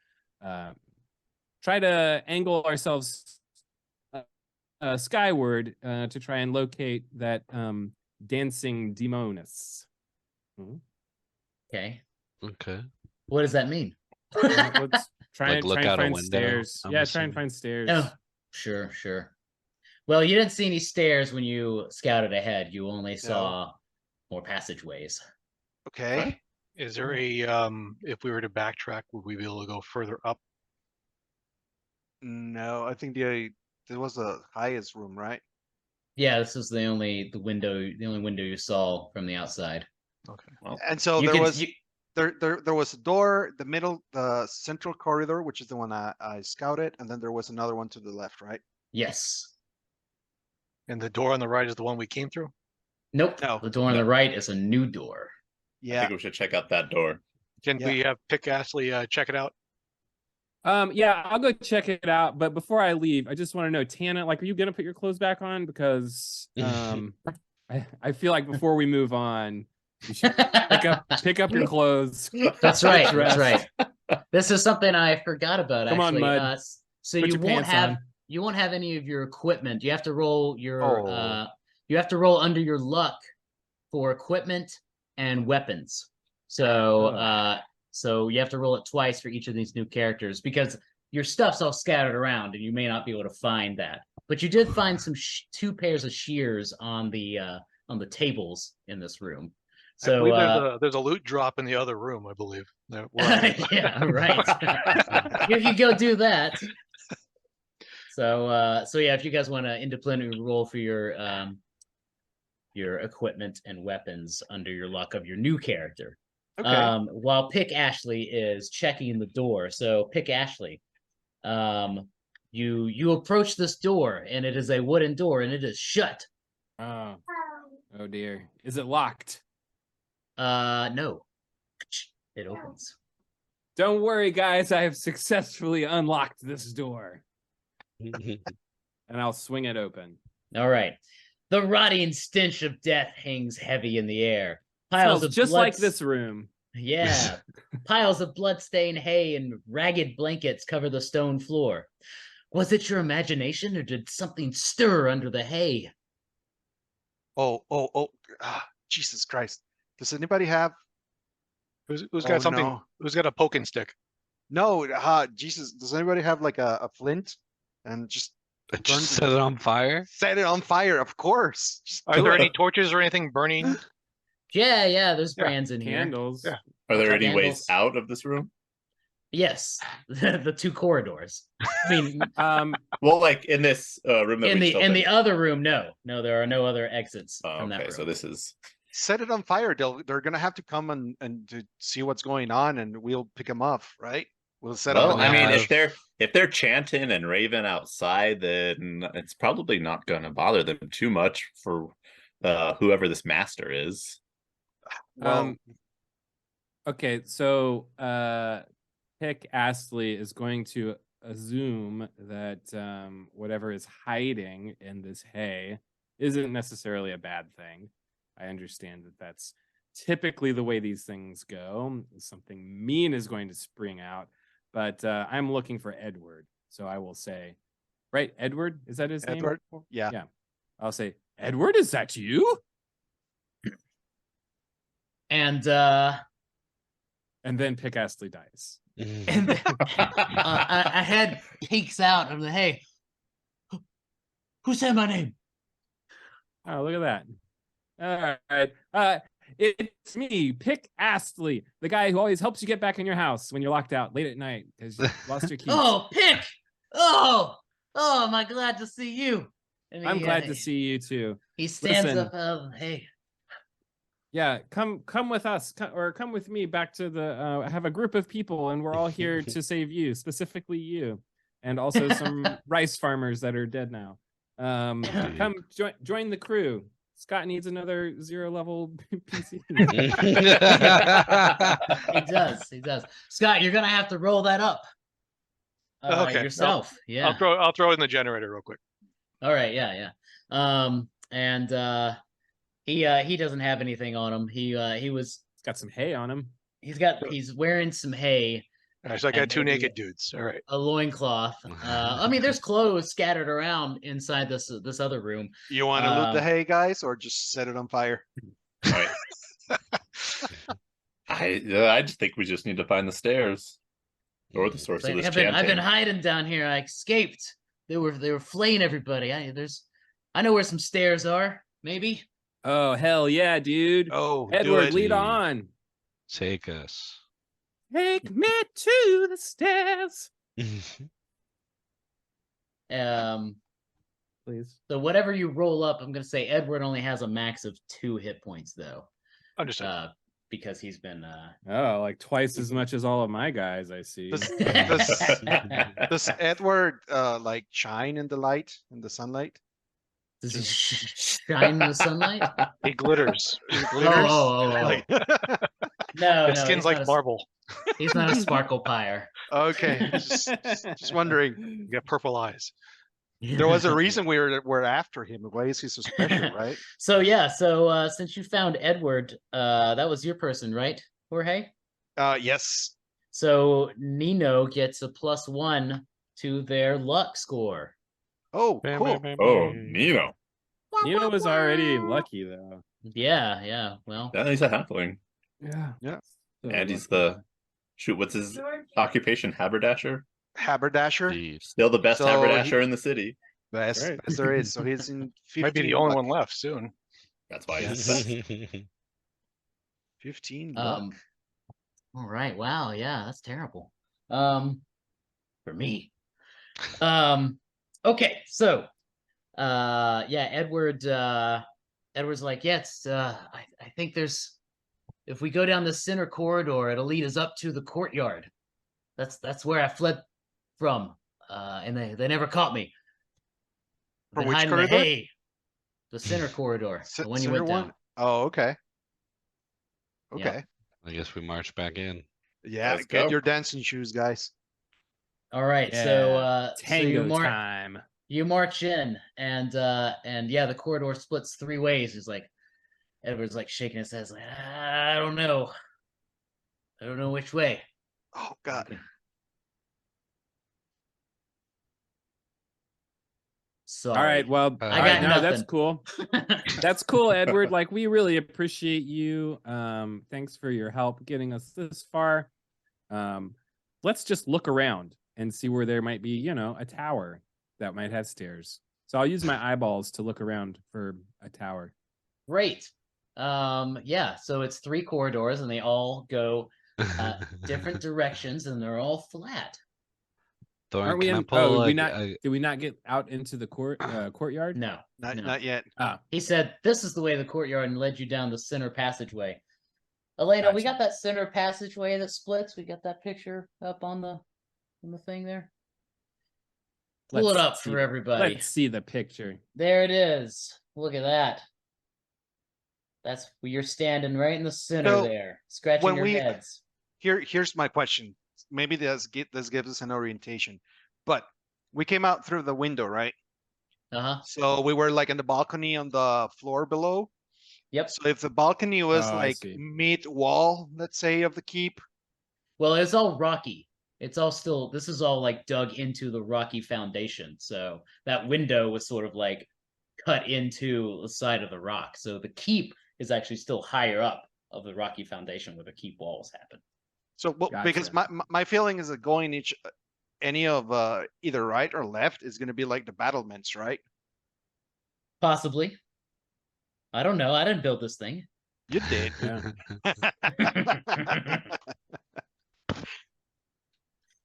angle ourselves skyward to try and locate that dancing demoness. Okay, Okay. what does that mean? Let's try Like and look try and out a find window, stairs. I'm Yeah, try assuming. and find stairs. Oh, sure. Well, you didn't see any stairs when you scouted ahead. You only saw more passageways. Okay. Is there a if we were to backtrack, would we be able to go further up? No, I think there was the highest room, right? Yeah, this is the only window you saw from the outside. Okay. Well, And so You there can- was you- there was a door, the central corridor, which is the one I scouted, and then there was another one to the left, right? yes. And the door on the right is the one we came through? Nope. No. The door on the right is a new door. I Yeah. think we should check out that door. Can we have Pick Astley check it out? Yeah, I'll go check it out. But before I leave, I just want to know, Tana, like, are you gonna put your clothes back on? Because I feel like before we move on, you should pick up your clothes. That's right. Get That's dressed. right. This is something I forgot about. Come on, actually. Mud. So Put you your won't pants have on. you won't have any of your equipment. You have to roll your Oh. you have to roll under your luck for equipment and weapons. So Oh. so you have to roll it twice for each of these new characters because your stuff's all scattered around and you may not be able to find that. But you did find some 2 pairs of shears on the tables in this room. I So believe there's a loot drop in the other room, I believe. yeah, right. You go do that. So yeah, if you guys want to independently roll for your equipment and weapons under your luck of your new character. Okay. While Pick Ashley is checking the door. So Pick Ashley, you approach this door and it is a wooden door and it is shut. Oh dear. Is it locked? No. It opens. Don't worry, guys. I have successfully unlocked this door. And I'll swing it open. All right. The rotting stench of death hangs heavy in the air. Piles Smells of just blood... like this room. Yeah. Piles of blood-stained hay and ragged blankets cover the stone floor. Was it your imagination or did something stir under the hay? Oh. Jesus Christ. Does anybody have? Who's got something? No. Who's got a poking stick? No. Jesus. Does anybody have like a flint and just Just set it on fire? set it on fire? Of course. Just Are do there it. any torches or anything burning? Yeah, there's Yeah, brands in here. Candles. Yeah. Are there any Candles. ways out of this room? Yes, the 2 corridors. I mean, Well, like in this room that in we the other room, no, there are no other exits from that okay, room. so this is Set it on fire. They're gonna have to come and to see what's going on, and we'll pick them up, right? We'll set well. up. I mean, Yeah. if they're chanting and raving outside, then it's probably not going to bother them too much for whoever this master is. Okay, so Pick Astley is going to assume that whatever is hiding in this hay isn't necessarily a bad thing. I understand that that's typically the way these things go. Something mean is going to spring out, but I'm looking for Edward. So I will say, right, Edward? Is that his Edward? name? Yeah. Yeah. I'll say, Edward, is that you? And then Pick Astley dies. and a head peeks out of the hay. Who said my name? Oh, look at that. All right. It's me, Pick Astley, the guy who always helps you get back in your house when you're locked out late at night because you lost your keys. Oh, Pick! Oh, am I glad to see you? And I'm glad to see you too. He stands Listen. up. Hey, Yeah, come with us, or come with me back to the. I have a group of people, and we're all here to save you, specifically you, and also some rice farmers that are dead now. Come join the crew. Scott needs another 0 level PC. He does. Scott, you're gonna have to roll that up. Okay. Yourself. Yeah. I'll throw it in the generator real quick. All right. Yeah. He doesn't have anything on him. He was. He's got some hay on him. He's wearing some hay. All right, so I got And 2 maybe naked dudes. All right. a loincloth. I mean, there's clothes scattered around inside this other room. You want to loot the hay, guys, or just set it on fire? All right. I just think we just need to find the stairs or the source of this chanting. I've been hiding down here. I escaped. They were flaying everybody. I know where some stairs are. Maybe. Oh hell yeah, dude! Oh, do Edward, it. lead on. Take us. Take me to the stairs. Please. So whatever you roll up, I'm gonna say Edward only has a max of 2 hit points though. Understood. Because he's been Oh, like twice as much as all of my guys, I see. Does Edward like shine in the light, in the sunlight? Does he shine in the sunlight? He glitters. He Oh, glitters. oh. Like, No, his no, skin's he's like not marble. he's not a sparkle pyre. Okay, just wondering. You got purple eyes. There was a reason we're after him. Why is he so special, right? So yeah, since you found Edward, that was your person, right, Jorge? Yes. So Nino gets a +1 to their luck score. Oh, cool. Oh, Nino. Nino was already lucky though. Yeah. Well, Yeah, he's a halfling. Yeah. Yeah. So And he's lucky. the shoot. What's his occupation? Haberdasher. Haberdasher. Jeez. Still the best So haberdasher in the city. Best, Right. best there is. So he's in 15 Might be the only luck. one left soon. That's why Yes. he's the best. 15 luck. all right. Wow, yeah, that's terrible. For me. Okay, so yeah, Edward's like, yeah, it's I think there's, if we go down the center corridor, it'll lead us up to the courtyard. That's where I fled from. And they never caught me. I've From been which hiding in the corridor? hay. The center corridor. The one you Center went one? down. Oh, okay. Yeah. Okay. I guess we march back in. Yeah, Let's get go. your dancing shoes, guys. All right, Yeah, so Tango time. you march in, and yeah, the corridor splits 3 ways. He's like, Edward's like shaking his head, like, I don't know which way. Oh God. Sorry. All right, well, I all got right, no, that's nothing. cool. That's cool, Edward. Like, we really appreciate you. Thanks for your help getting us this far. Let's just look around and see where there might be, a tower that might have stairs. So I'll use my eyeballs to look around for a tower. Great. Yeah, so it's 3 corridors, and they all go different directions, and they're all flat. Thorn, Aren't we can I in? pull, Oh, like, did we not get out into the courtyard? No, Not no. not yet. Ah, He said this is the way the courtyard, and led you down the center passageway. Elena, we Gotcha. got that center passageway that splits. We got that picture up on the thing there. Pull it let's up see for the- everybody. Let's see the picture. There it is. Look at that. That's where you're standing right in the center So, there, scratching when your we- heads. Here's my question. Maybe this gives us an orientation. But we came out through the window, right? Uh-huh. So we were like in the balcony on the floor below. Yep. So if the balcony was Oh, I like see. mid wall, let's say, of the keep. Well, it's all rocky. It's all still, this is all like dug into the rocky foundation. So that window was sort of like cut into the side of the rock. So the keep is actually still higher up of the rocky foundation where the keep walls happen. So because my feeling is that going any of either right or left is going to be like the battlements, right? Possibly. I don't know. I didn't build this thing. You did.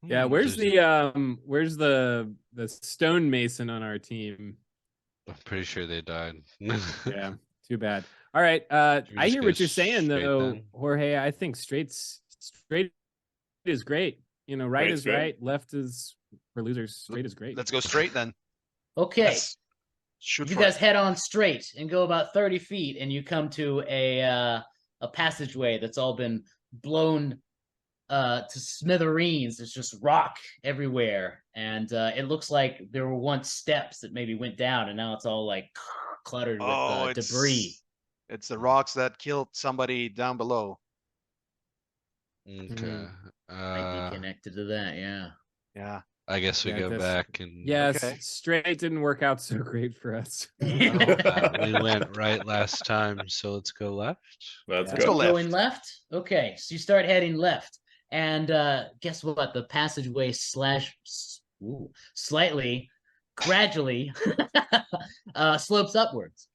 Yeah, where's the stonemason on our team? I'm pretty sure they died. Yeah, too bad. All right, I Should we just hear go what you're saying straight though, then? Jorge. I think straight is great. Right Straight's is good. right, left is for losers. Straight is great. Let's go straight then. Okay. Let's shoot You for guys it. head on straight and go about 30 feet, and you come to a passageway that's all been blown to smithereens. There's just rock everywhere, and it looks like there were once steps that maybe went down, and now it's all like cluttered with debris. It's the rocks that killed somebody down below. Okay. Might be connected to that, yeah. Yeah. I guess we Yeah, go that's- back and Yes, Okay. straight didn't work out so great for us. we went right last time, so let's go left. Let's Let's go go. left. Going left? Okay, so you start heading left. And guess what? The passageway slightly, gradually slopes upwards.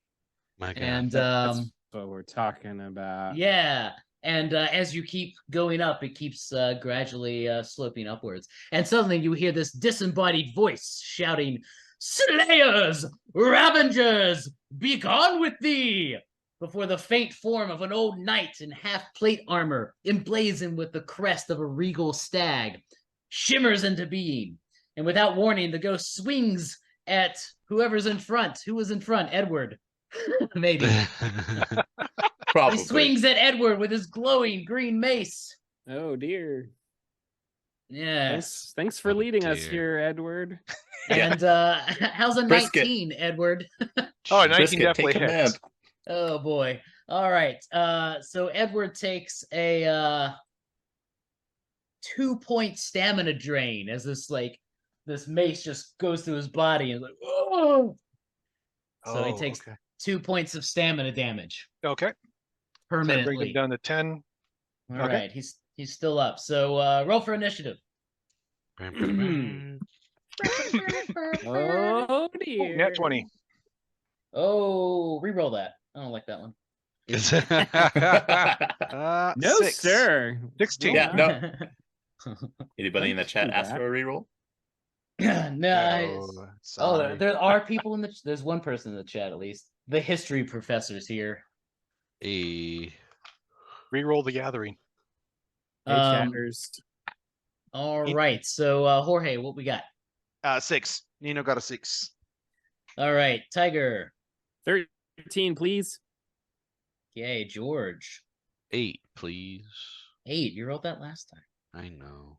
My God. And That's what we're talking about. yeah, and as you keep going up, it keeps gradually sloping upwards. And suddenly you hear this disembodied voice shouting, "Slayers, Ravengers, be gone with thee!" Before the faint form of an old knight in half-plate armor, emblazoned with the crest of a regal stag, shimmers into being. And without warning, the ghost swings at whoever's in front. Who was in front? Edward. Maybe. Probably. He swings at Edward with his glowing green mace. Oh dear. Yes. Thanks for leading us dear. here, Edward. And how's a Brisket. 19, Edward? Oh, 19 Brisket, definitely take command. hits. Oh boy. All right. So Edward takes a 2-point stamina drain as this mace just goes through his body and oh. So he takes 2 points of stamina damage Okay. So that brings permanently. him down to 10. All right, he's still up. So roll for initiative. Oh dear. Net 20. Oh, re-roll that. I don't like that one. No, 6. sir. 16. Yeah, no. Anybody in the Don't chat do ask that. for a reroll? No. Sorry. There are people in there's one person in the chat at least. The history professor's here. A Reroll the gathering. Hey, chatters. All right. So Jorge, what we got? 6. Nino got a 6. All right, Tiger. 13, please. Yay, George. 8, please. 8. You rolled that last time. I know.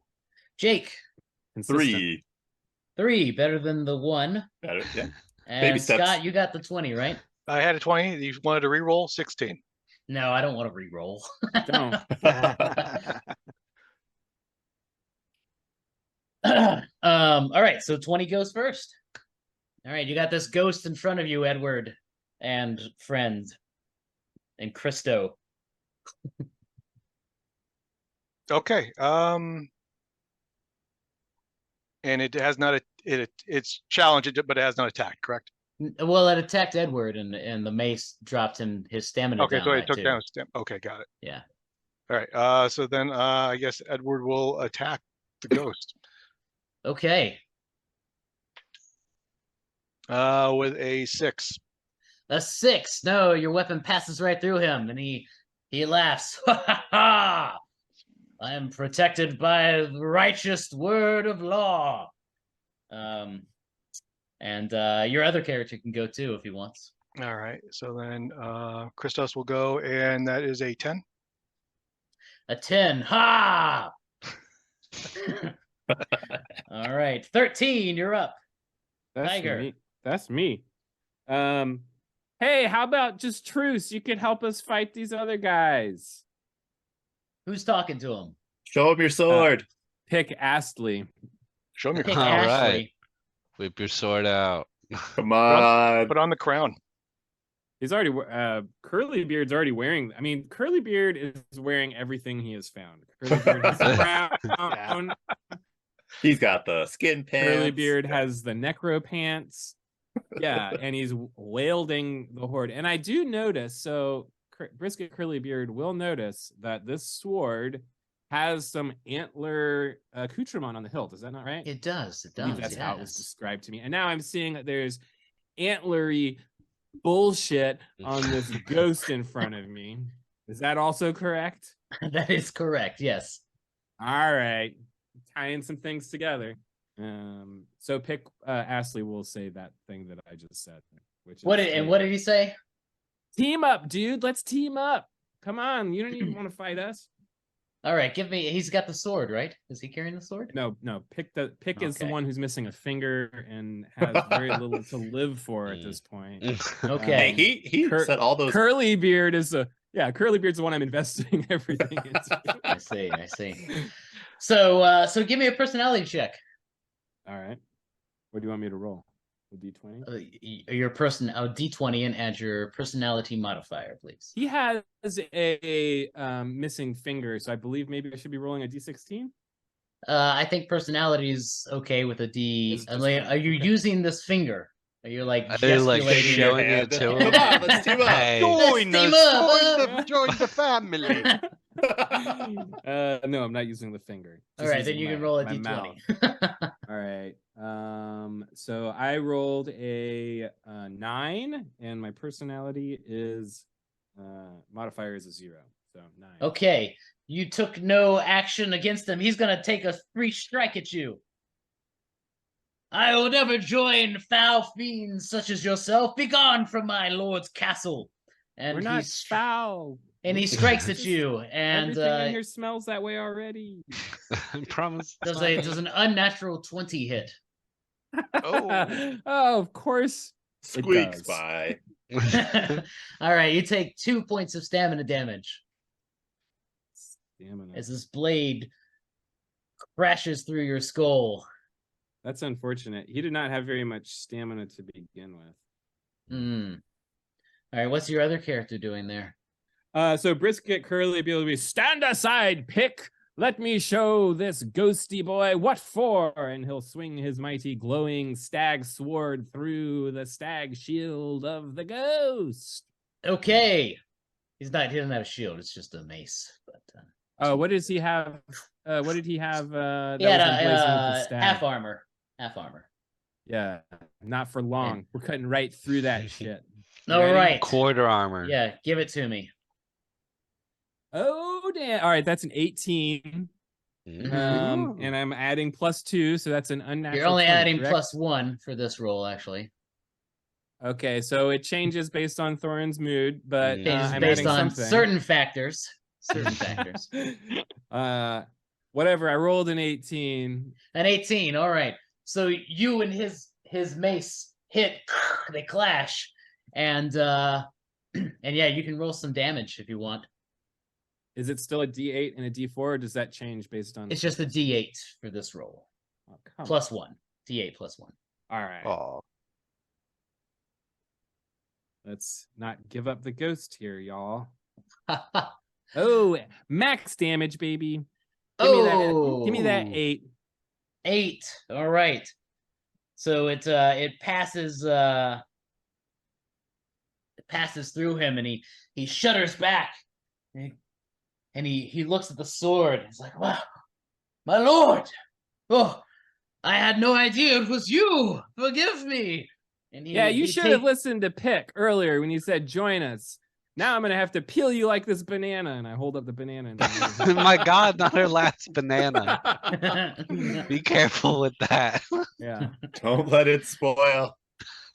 Jake. Consistent. 3. Better than the 1. Better, yeah. And Baby steps. Scott, you got the 20, right? I had a 20. You wanted to reroll 16. No, I don't want to re-roll. Don't. All right, so 20 goes first. All right, you got this ghost in front of you, Edward, and friend, and Christo. Okay. And it has not it's challenged, but it has not attacked, correct? Well, it attacked Edward, and the mace dropped his stamina Okay, down so by it took 2. down his stamina. Okay, got it. Yeah. All right. So then I guess Edward will attack the ghost. Okay. With a 6. A 6. No, your weapon passes right through him, and he laughs. Ha ha ha! I am protected by the righteous word of law. And your other character can go too if he wants. All right. So then Christos will go, and that is a 10. A 10. Ha! All right. 13, you're up. That's Tiger. me. That's me. Hey, how about just truce? You could help us fight these other guys. Who's talking to him? Show him your sword. Pick Astley. Show me your Pick All crown. right. Ashley. Whip your sword out. Come on. Put on the crown. He's already Curly Beard's already wearing. I mean, Curly Beard is wearing everything he has found. Curly Beard has the crown. He's got the skin pants. Curly Beard has the necro pants. Yeah, and he's wielding the horde. And I do notice, so Brisket Curly Beard will notice that this sword has some antler accoutrement on the hilt. Is that not right? It does. It I believe does. that's how it was Yes. described to me. And now I'm seeing that there's antlery bullshit on this ghost in front of me. Is that also correct? That is correct. Yes. All right. Tying some things together. So pick Astley will say that thing that I just said. Which is What did he say? team up, dude. Let's team up. Come on. You don't even want to fight us. All right, give me. He's got the sword, right? Is he carrying the sword? No. Pick is the Okay. one who's missing a finger and has very little to live for at this point. Okay. Hey, he said all those. Curly Beard is Curly Beard's the one I'm investing everything into. I see. So give me a personality check. All right. What do you want me to roll? A D20? Your D20 and add your personality modifier, please. He has a missing finger, so I believe maybe I should be rolling a D16. I think personality is okay with a D. It's just Like, fine. are you Okay. using this finger? Are you like Are you like gesticulating? showing your it to hand. him? Come on, let's team up. Hey. Join Let's us. team up. Join the family. No, I'm not using the finger. All Just right, then using you can my- roll a my D20. mouth. All right. So I rolled a 9, and my personality is modifier is a 0. So 9. Okay, you took no action against him. He's gonna take a free strike at you. I will never join foul fiends such as yourself. Begone from my lord's castle. And We're not foul. And he strikes at you, and everything in here smells that way already. I promise. does an unnatural 20 hit. Oh, of course. Squeaks by. All right, you take 2 points of stamina damage. Stamina. As this blade crashes through your skull. That's unfortunate. He did not have very much stamina to begin with. All right, what's your other character doing there? So Brisket Curly be able to be, stand aside, Pick. Let me show this ghosty boy what for. And he'll swing his mighty glowing stag sword through the stag shield of the ghost. Okay. He doesn't have a shield, it's just a mace. But what does he have? What did he have? He had a half armor. Yeah, not for long. We're cutting right through that shit. All right. Quarter armor. Yeah, give it to me. Oh, damn. All right, that's an 18. And I'm adding +2, so that's an unnatural. You're only 20, adding correct? +1 for this roll, actually. Okay, so it changes based on Thorin's mood, but I'm based adding on something. certain factors. Whatever. I rolled an 18. An 18. All right. So you and his mace hit. They clash, and yeah, you can roll some damage if you want. Is it still a D8 and a D4, or does that change based on? It's just a D8 for this roll. Oh, +1. D8 +1. All right. Oh, Let's not give up the ghost here, y'all. Oh, max damage, baby. Give me that 8. 8. All right. So it passes through him, and he shudders back. And he looks at the sword. He's like, "Wow, my lord! Oh, I had no idea it was you. Forgive me." And you should have listened to Pick earlier when you said join us. Now I'm gonna have to peel you like this banana, and I hold up the banana. My God, not her last banana. Be careful with that. Yeah. Don't let it spoil.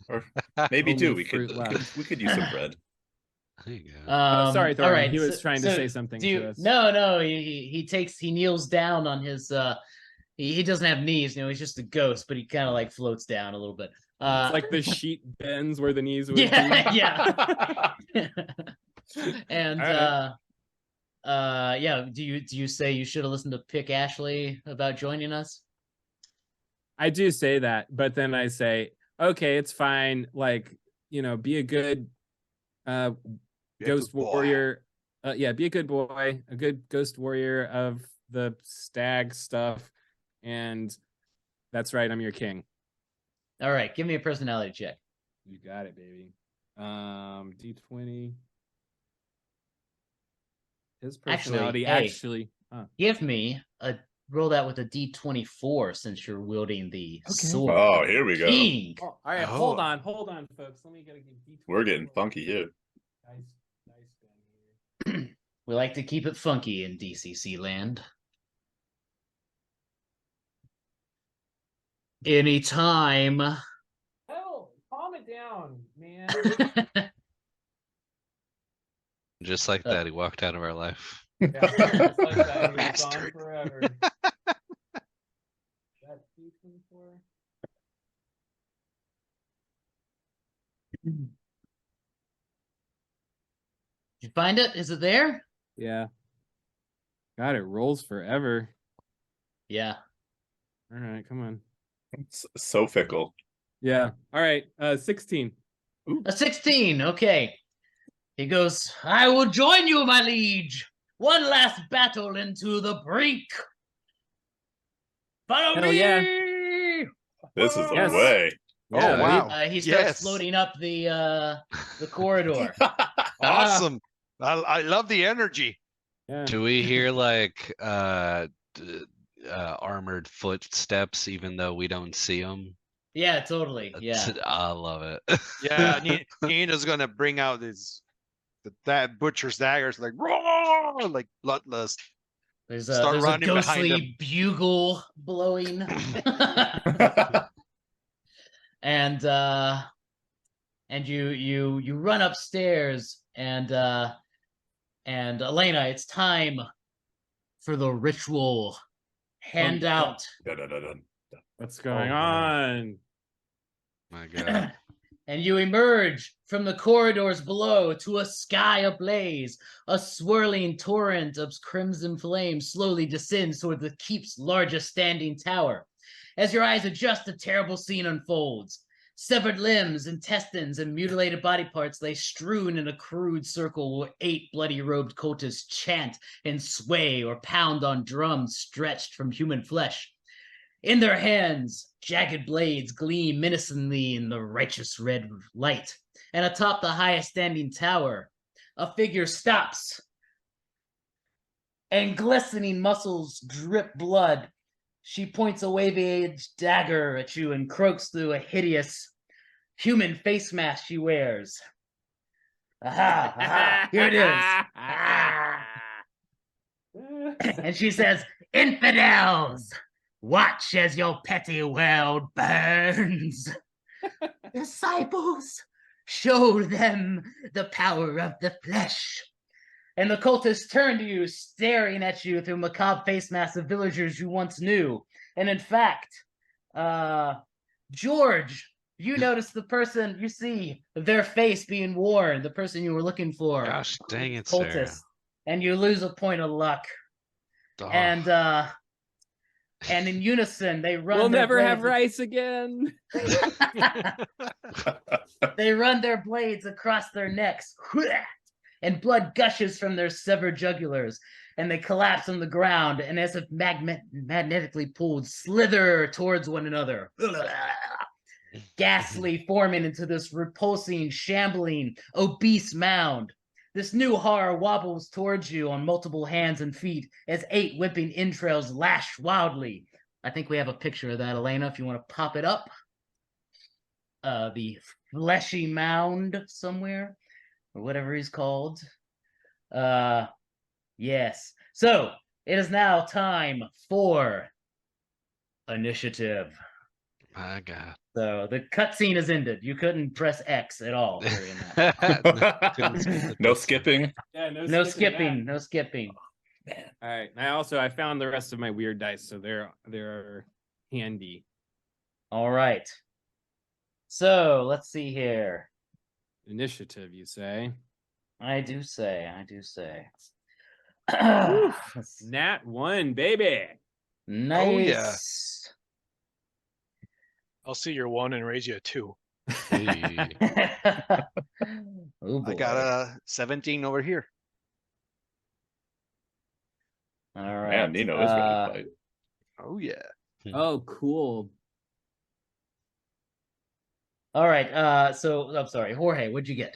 Or maybe Only do. We fruit left. could use some bread. There you go. Sorry, Thorin. All right, He was trying to say something to us. No. He kneels down on his. He doesn't have knees. He's just a ghost, but he kind of like floats down a little bit. It's like the sheet bends where the knees would be. Yeah. And right. yeah. Do you say you should have listened to Pick Ashley about joining us? I do say that, but then I say, okay, it's fine. Like, be a good ghost warrior. Be a good boy, a good ghost warrior of the stag stuff. And that's right, I'm your king. All right, give me a personality check. You got it, baby. D20. His personality actually. Give me roll that with a D24 since you're wielding the sword. Oh, here we go. King. Oh, all right, hold on, folks. Let me get a D20. We're getting funky here. Nice. We like to keep it funky in DCC land. Anytime. Oh, calm it down, man. Just like that, he walked out of our life. Yeah, just like that. He was gone forever. That's D24. Did you find it? Is it there? Yeah. God, it rolls forever. Yeah. All right, come on. It's so fickle. Yeah. All right. 16. Ooh. A 16. Okay. He goes, "I will join you, my liege. One last battle into the brink. Follow Hell me." yeah. This is the Yes. way. Yeah, oh wow! He starts Yes. floating up the corridor. Awesome. I love the energy. Yeah. Do we hear like armored footsteps even though we don't see them? Yeah, totally. Yeah. I love it. Yeah, Nina's gonna bring out that butcher's daggers, like roar, like bloodlust. There's Start a running behind ghostly him. bugle blowing. and you run upstairs, and Elena, it's time for the ritual handout. What's going on? My God. And you emerge from the corridors below to a sky ablaze. A swirling torrent of crimson flame slowly descends toward the keep's largest standing tower. As your eyes adjust, a terrible scene unfolds. Severed limbs, intestines, and mutilated body parts lay strewn in a crude circle where 8 bloody-robed cultists chant and sway or pound on drums stretched from human flesh. In their hands, jagged blades gleam menacingly in the righteous red light. And atop the highest standing tower, a figure stops, and glistening muscles drip blood. She points a wavy-edged dagger at you and croaks through a hideous human face mask she wears. Aha, aha, here it is. Ah. And she says, "Infidels! Watch as your petty world burns. Disciples, show them the power of the flesh." And the cultists turn to you, staring at you through macabre face masks of villagers you once knew. And in fact, George, you notice the person, you see their face being worn, the person you were looking for. Gosh dang it, cultist. Sarah. And you lose a point of luck. Oh. And in unison, they run. We'll their never have blades- rice again. They run their blades across their necks, and blood gushes from their severed jugulars, and they collapse on the ground, and as if magnetically pulled, slither towards one another, ghastly, forming into this repulsing, shambling, obese mound. This new horror wobbles towards you on multiple hands and feet as 8 whipping entrails lash wildly. I think we have a picture of that, Elena, if you want to pop it up. The fleshy mound somewhere, or whatever he's called. Yes. So, it is now time for initiative. My God. So the cutscene is ended. You couldn't press X at all during that. No skipping. Yeah, No skipping. No skipping. All right. I found the rest of my weird dice, so they're handy. All right. So let's see here. Initiative, you say? I do say. Nat 1, baby. Nice. Oh, yeah. I'll see your 1 and raise you a 2. Hey. Oh, I got a 17 over here. All right. Man, Nino is ready to fight. Oh yeah. Oh, cool. All right. So I'm sorry, Jorge. What'd you get?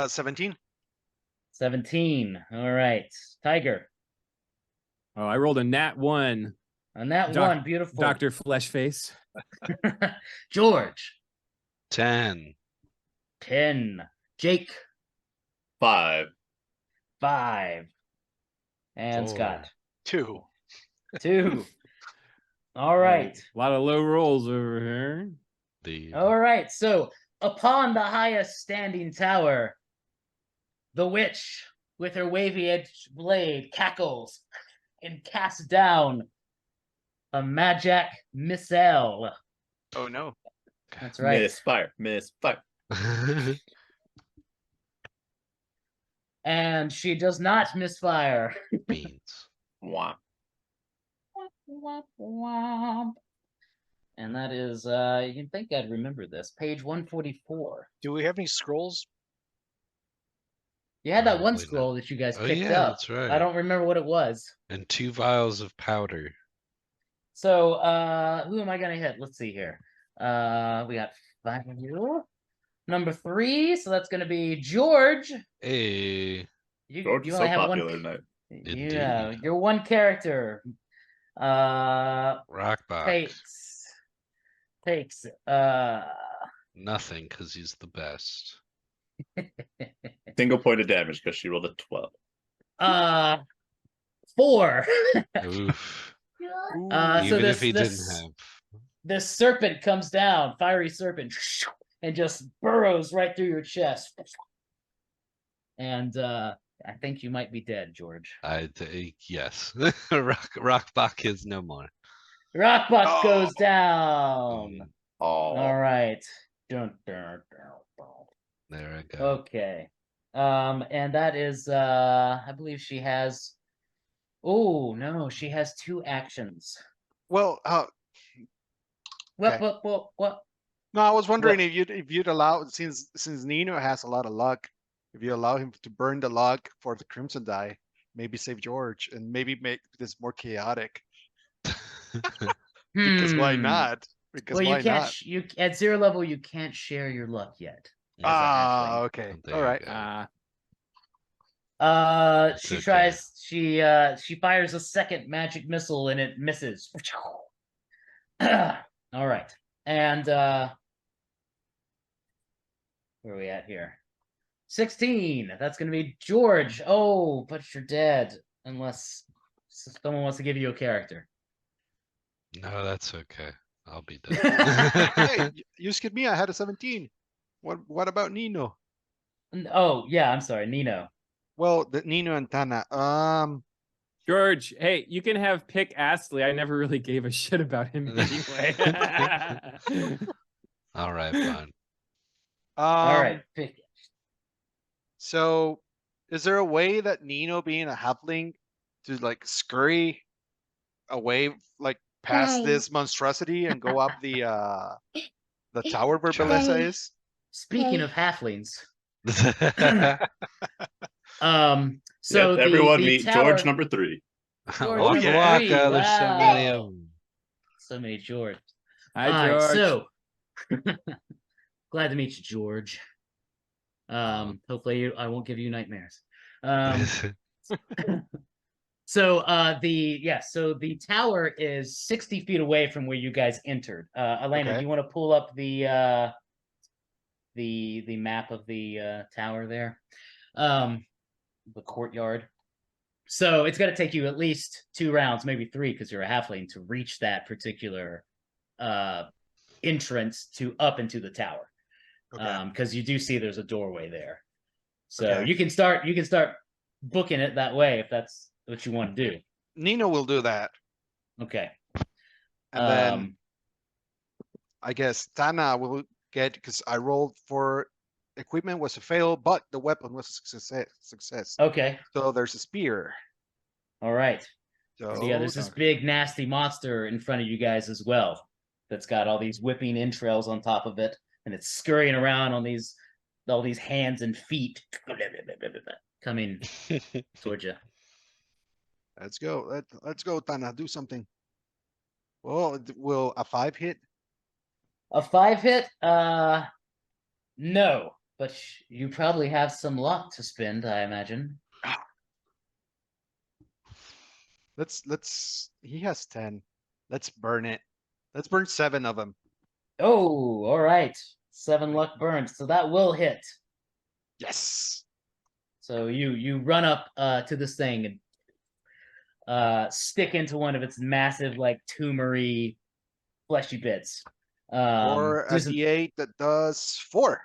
17. 17. All right, Tiger. Oh, I rolled a Nat 1. On that Doc- one, beautiful. Dr. Fleshface. George. 10. 10. Jake. 5. 5. And 4. Scott. 2. 2. All right. A lot of low rolls over here. All right. So upon the highest standing tower, the witch with her wavy edged blade cackles and casts down a magic missile. Oh no. That's right. Misfire. And she does not misfire. Beans. Wah. And that is, you'd think I'd remember this. Page 144. Do we have any scrolls? You had that one Probably scroll that you guys Oh, picked yeah, up. that's right. I don't remember what it was. And 2 vials of powder. So, who am I gonna hit? Let's see here. We got 5 of you. Number 3, so that's gonna be George. Hey. George You is only so have popular one. tonight. Yeah, Indeed. you're one character. Rockbox. Takes. Nothing, because he's the best. Single point of damage because she rolled a 12. 4. Oof. So Even if he this didn't have. this serpent comes down, fiery serpent, and just burrows right through your chest. And I think you might be dead, George. Yes. Rockbach is no more. Rockbach goes down. All Oh, right. Dun, dun, dun. There I go. Okay. And that is I believe she has oh no, she has 2 actions. Well, okay. What? No, I was wondering if you'd allow, since Nino has a lot of luck, if you allow him to burn the luck for the Crimson Die, maybe save George and maybe make this more chaotic. Because why not? Because well, you why can't. not? You at 0 level, you can't share your luck yet. Okay. There All you right. go. She okay. tries. She fires a second magic missile and it misses. All right, and where are we at here? 16. That's going to be George. Oh, but you're dead unless someone wants to give you a character. No, that's okay. I'll be dead. Hey, you skipped me. I had a 17. What about Nino? Oh, yeah, I'm sorry, Nino. Well, the Nino and Tana. George, hey, you can have pick Astley. I never really gave a shit about him anyway. All right, fine. All right, pick it. So, is there a way that Nino, being a halfling, to like scurry away, like past this monstrosity and go up the tower where Belessa is? Speaking of halflings, so yes, everyone the meet tower... George number 3. George Waka number waka, 3. there's so many of Wow. them. So many George. Hi, George. So glad to meet you, George. Hopefully I won't give you nightmares. So the tower is 60 feet away from where you guys entered. Elena, do you want to pull up the map of the tower there? The courtyard. So it's going to take you at least 2 rounds, maybe 3, because you're a halfling, to reach that particular entrance to up into the tower. Because you do see there's a doorway there. So you can start booking it that way if that's what you want to do. Nino will do that. Okay. And then I guess Tana will get, because I rolled for equipment was a fail, but the weapon was a success. Okay. So there's a spear. All right. So yeah, there's this big nasty monster in front of you guys as well. That's got all these whipping entrails on top of it, and it's scurrying around on all these hands and feet coming towards you. Let's go. Let's go, Tana. Do something. Well, will a 5 hit? A 5 hit? No, but you probably have some luck to spend, I imagine. He has 10. Let's burn it. Let's burn 7 of them. Oh, all right. 7 luck burns. So that will hit. Yes. So you run up to this thing and stick into one of its massive, like, tumory, fleshy bits. Or a D8 that does 4.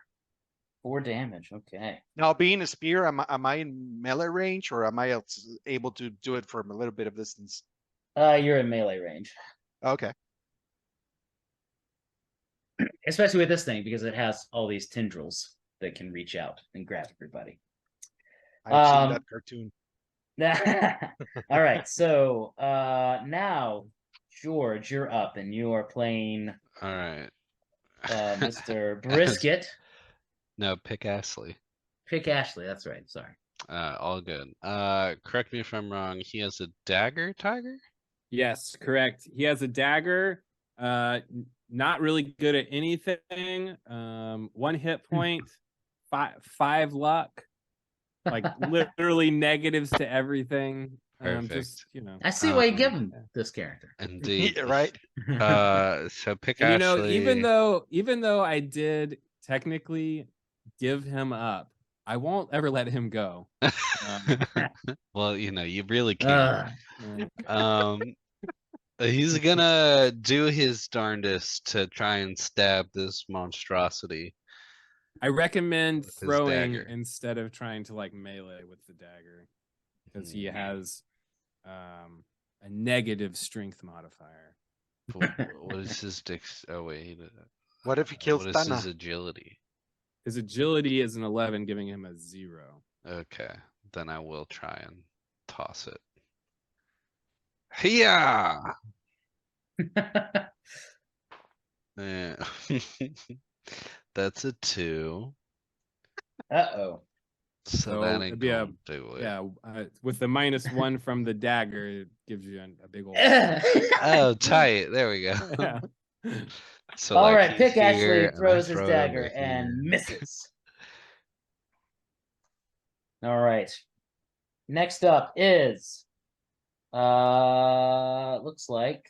4 damage. Okay. Now, being a spear, am I in melee range, or am I able to do it from a little bit of distance? You're in melee range. Okay. Especially with this thing, because it has all these tendrils that can reach out and grab everybody. I've seen that cartoon. All right, so now, George, you're up, and you are playing. All right. Mr. Brisket. No, Pick Astley. Pick Ashley. That's right. Sorry. All good. Correct me if I'm wrong. He has a dagger, Tiger? Yes, correct. He has a dagger. Not really good at anything. 1 hit point, 5 luck. Like literally negatives to everything. Perfect. Just, I see why you give him this character. Indeed. Right. So Pick and, Ashley. even though I did technically give him up, I won't ever let him go. Well, you really can't. He's gonna do his darndest to try and stab this monstrosity. I recommend With his throwing dagger. instead of trying to like melee with the dagger, because he has a negative strength modifier. What is his Oh wait. What if he kills What is his Tana? agility? His agility is an 11, giving him a 0. Okay, then I will try and toss it. Yeah. That's a 2. Uh-oh. So that it'd ain't be gonna do it. Yeah, with the -1 from the dagger, it gives you a big old. Oh, tight. There we go. Yeah. So All like right, he's Pick here, Ashley and I throws his throw it over dagger and here. misses. All right. Next up is looks like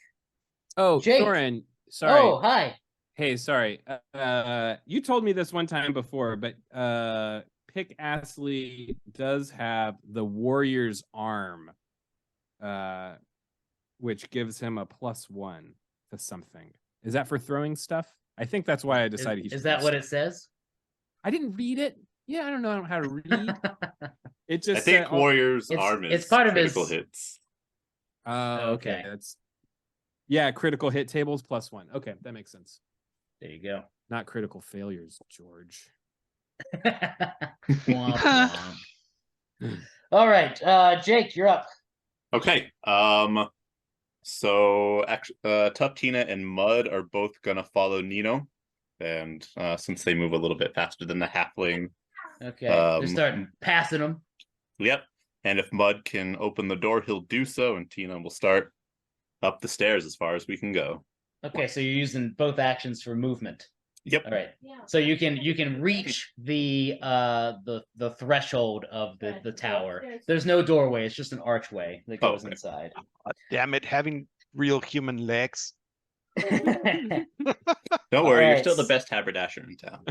Oh, Jake. Thorin, sorry. Oh, hi. Hey, sorry. You told me this one time before, but Pick Astley does have the Warrior's Arm, which gives him a +1 to something. Is that for throwing stuff? I think that's why I decided he should. Is that do what stuff. it says? I didn't read it. Yeah, I don't know how to read. It just I think said, Warrior's it's- arm it's is part of critical his- hits. Oh, okay. Okay. That's critical hit tables +1. Okay, that makes sense. There you go. Not critical failures, George. Womp womp. All right, Jake, you're up. Okay. So Tough Tina and Mud are both gonna follow Nino, and since they move a little bit faster than the halfling, Okay, they're Um, starting passing them. yep. And if Mud can open the door, he'll do so, and Tina will start up the stairs as far as we can go. Okay, so you're using both actions for movement. Yep. All right. So you can reach the threshold of the tower. There's no doorway, it's just an archway that goes okay. inside. Damn it, having real human legs. Don't worry, you're still the best haberdasher in town.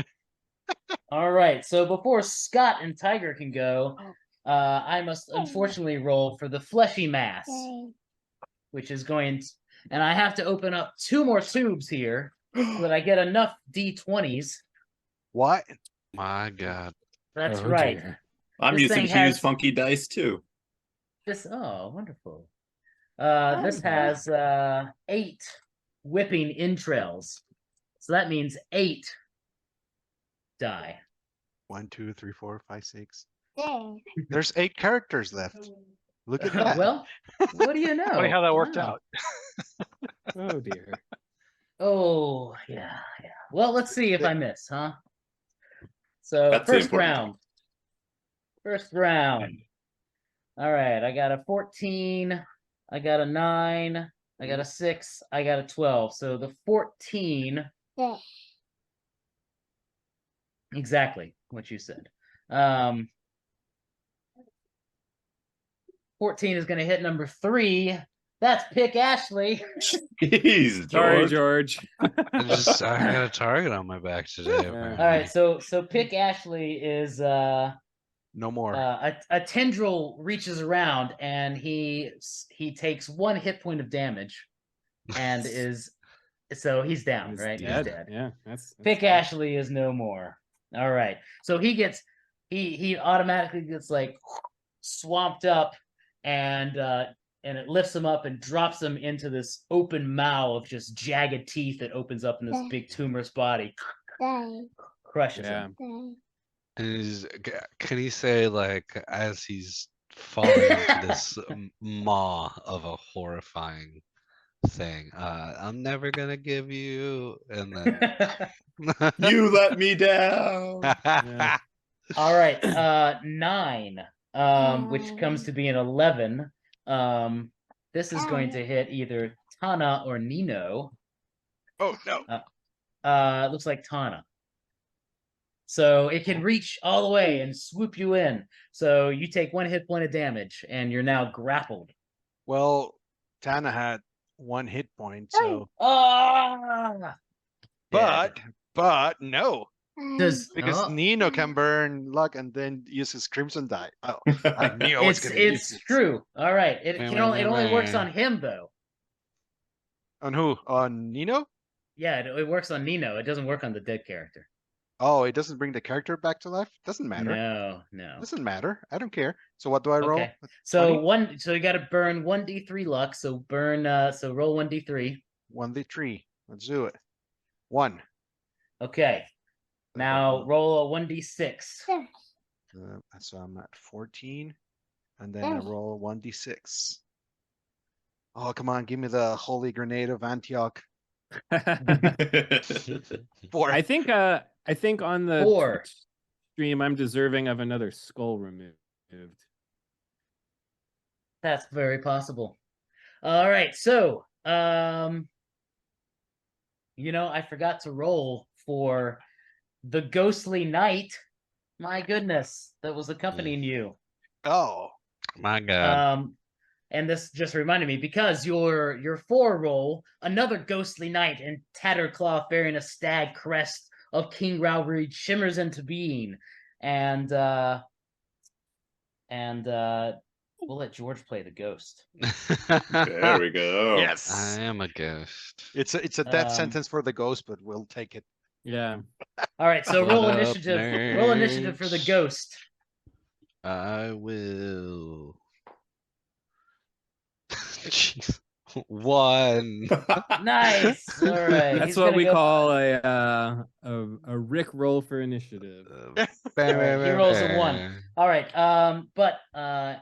All right, so before Scott and Tiger can go, I must unfortunately roll for the fleshy mass, which is going to, and I have to open up 2 more tubes here so that I get enough D20s. What? My God. That's Oh, right. dear. I'm This using thing Hugh's has- funky dice too. Wonderful. This has 8 whipping entrails. So that means 8 die. 1, 2, 3, 4, 5, 6. There's 8 characters left. Look at that. Well, what do you know? Funny how that worked Wow. out. Oh, dear. Oh, yeah. Well, let's see if I miss, huh? So, That's the first important round. First round. All right, I got a 14, I got a 9, I got a 6, I got a 12. So the 14, exactly what you said. 14 is going to hit number 3. That's Pick Ashley. Jeez, Sorry, George. George. I got a target on my back today. Yeah. apparently. All right, so Pick Ashley is No more. a tendril reaches around and he takes 1 hit point of damage and he's down, He's right? dead. He's dead. Yeah, that's Pick good. Ashley is no more. All right. So he automatically gets like swamped up and it lifts him up and drops him into this open maw of just jagged teeth that opens up in this big tumorous body. Crushes Yeah. him. And can he say, like, as he's falling into this maw of a horrifying thing, I'm never gonna give you, and then You let me down. Yeah. All right, 9, which comes to be an 11. This is going to hit either Tana or Nino. Oh, no. It looks like Tana. So it can reach all the way and swoop you in. So you take 1 hit point of damage, and you're now grappled. Well, Tana had 1 hit point, so. Ah! But no. Because Oh, Nino can burn luck and then use his crimson die. Oh, I knew I was it's going to use it's it. true. All right, it only works on him though. On who? On Nino? Yeah, it works on Nino. It doesn't work on the dead character. Oh, it doesn't bring the character back to life? Doesn't matter. No. Doesn't matter. I don't care. So what do I roll? Okay. So 20? So you got to burn 1d3 luck. So so roll 1d3. 1d3. Let's do it. 1. Okay. Now roll a 1d6. So I'm at 14. And then I roll 1d6. Oh, come on. Give me the holy grenade of Antioch. 4. I think on the 4. Twitch stream I'm deserving of another skull removed. That's very possible. All right. So, I forgot to roll for the ghostly knight. My goodness, that was accompanying you. Oh. My God. And this just reminded me because your 4 roll, another ghostly knight in tattered cloth bearing a stag crest of King Rowreed shimmers into being, and we'll let George play the ghost. There we go. Yes. I am a ghost. It's a death sentence for the ghost, but we'll take it. Yeah. All right, so What roll up, initiative. Roll initiative for the nerds? ghost. I will. Jeez. 1. Nice. All right. That's what we call a Rick roll for initiative. Right, he rolls a 1. All right. But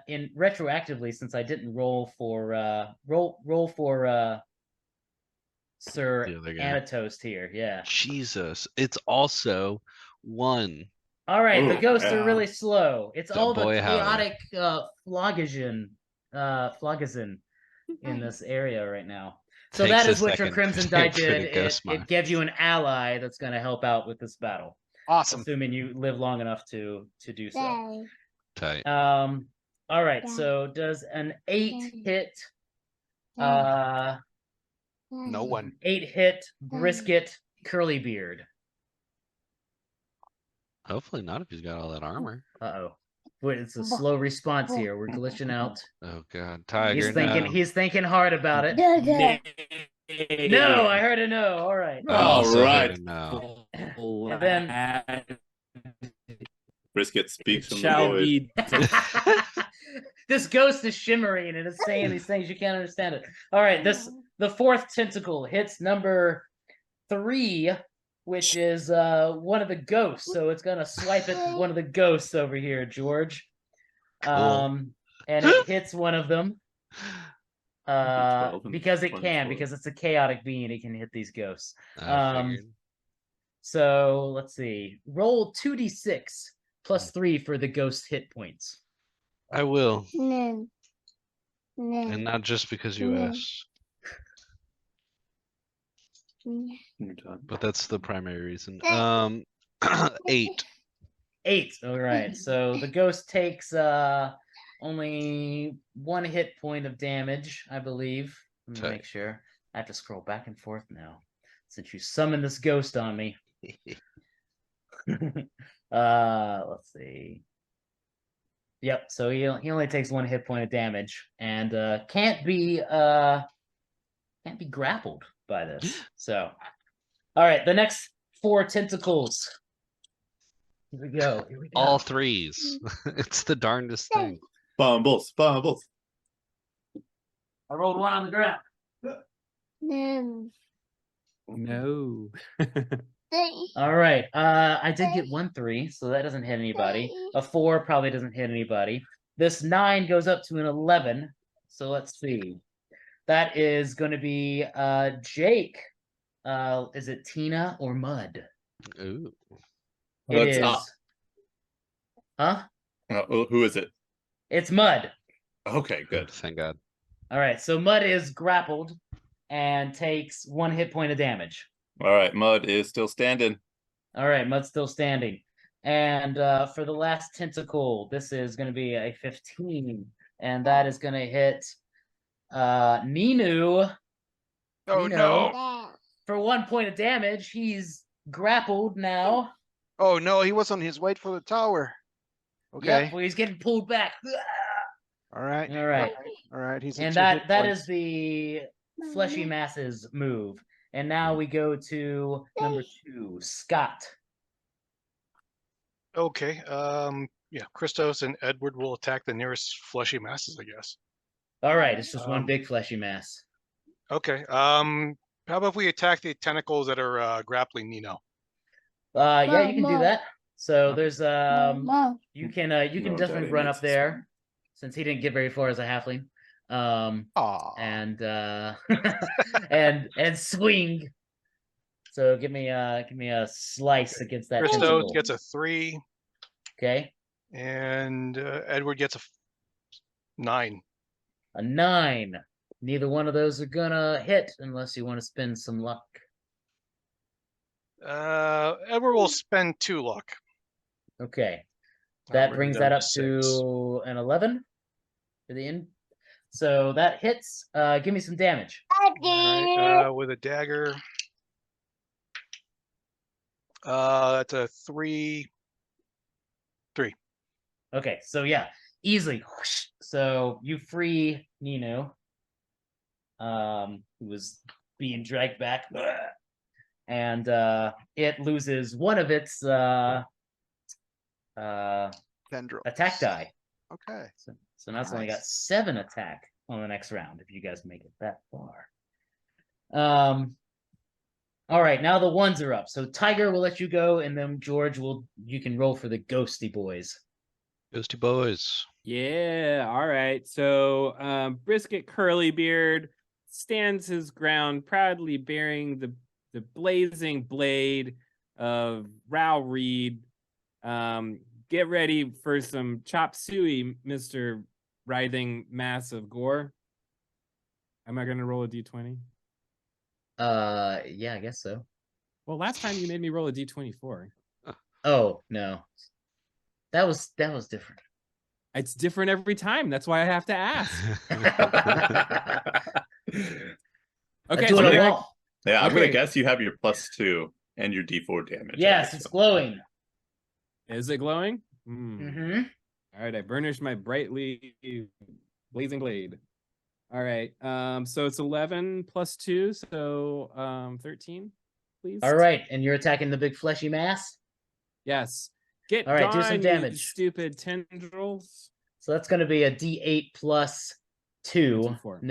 in retroactively, since I didn't roll for roll for Sir The other guy. Anatost here, yeah. Jesus. It's also 1. All right, the Ooh, ghosts are yeah. really slow. It's The all the boy howdy. chaotic phlogism in this area right now. So Takes that a is what your second Crimson for Die the did. ghost It mind. gives you an ally that's going to help out with this battle, Awesome. assuming you live long enough to do so. Tight. All right. So does an 8 hit? No one. 8 hit brisket curly beard. Hopefully not if he's got all that armor. Uh-oh. Wait, it's a slow response here. We're glitching out. Oh God, Tiger. He's thinking hard about it. No, I heard a no. All right. I also All heard right. a no. And then Brisket speaks from the Shall void. be this ghost is shimmering and it's saying these things you can't understand it. All right, the 4th tentacle hits number 3, which is one of the ghosts. So it's gonna swipe at one of the ghosts over here, George. Cool. And it hits one of them. 12 and Because it can, 24. because it's a chaotic being, it can hit these ghosts. I figured. So let's see. Roll 2d6 plus 3 for the ghost hit points. I will. And not just because you asked. But that's the primary reason. 8. 8. All right. So the ghost takes only 1 hit point of damage, I believe. Let me make sure. I have to scroll back and forth now since you summoned this ghost on me. Let's see. Yep. So he only takes 1 hit point of damage and can't be grappled by this. So, all right. The next 4 tentacles. Here we go. All 3s. It's the darndest thing. Bumbles. I rolled 1 on the ground. no. All right. I did get 1 3, so that doesn't hit anybody. A 4 probably doesn't hit anybody. This 9 goes up to an 11. So let's see. That is going to be Jake. Is it Tina or Mud? Ooh. It is. Huh? Who is it? It's Mud. Okay, good. Thank God. All right. So Mud is grappled and takes 1 hit point of damage. All right, Mud is still standing. All right, Mud's still standing. And for the last tentacle, this is going to be a 15. And that is going to hit Ninu. Oh, no. For 1 point of damage. He's grappled now. Oh, no. He was on his way for the tower. Okay. Yep, well, he's getting pulled back. All right. All right. All right. He's And that is the fleshy masses move. And now we go to number 2, Scott. Okay. Yeah, Christos and Edward will attack the nearest fleshy masses, I guess. All right, it's just one big fleshy mass. Okay. How about if we attack the tentacles that are grappling Nino? Yeah, you can do that. So Okay. there's you can No, definitely Daddy run needs up to there since he didn't get very far as a halfling. Aw. And and swing. So give me a slice against that Christos tentacle. gets a 3, Okay, and Edward gets a 9. a 9. Neither one of those are gonna hit unless you want to spend some luck. Edward will spend 2 luck. Okay, Bring that it brings down that to up 6. to an 11 for the end. So that hits. Give me some damage. Alright, with a dagger. That's a 3. Okay, so yeah, easily. Whoosh. So you free Nino, who was being dragged back, and it loses one of its Tendrils. attack die. Okay. So now it's only got Nice. 7 attack on the next round if you guys make it that far. All right, now the ones are up. So Tiger will let you go, and then George you can roll for the ghosty boys. Ghosty boys. Yeah, all right. So Brisket Curlybeard stands his ground, proudly bearing the blazing blade of Rao Reed. Get ready for some chop suey, Mr. Writhing Mass of Gore. Am I gonna roll a d20? Yeah, I guess so. Well, last time you made me roll a d24. Oh no, that was different. It's different every time. That's why I have to ask. Okay, Do it so on like- all. Yeah, I'm Okay. gonna guess you have your +2 and your D4 damage. Yes, it's glowing. is it glowing? Mm-hmm. All right, I burnished my brightly blazing blade. All right, so it's 11 plus 2, so 13, please. All right, and you're attacking the big fleshy mass. Yes. Get All right, do some gone, you damage. stupid tendrils. So that's going to be a D8 plus 2. D4.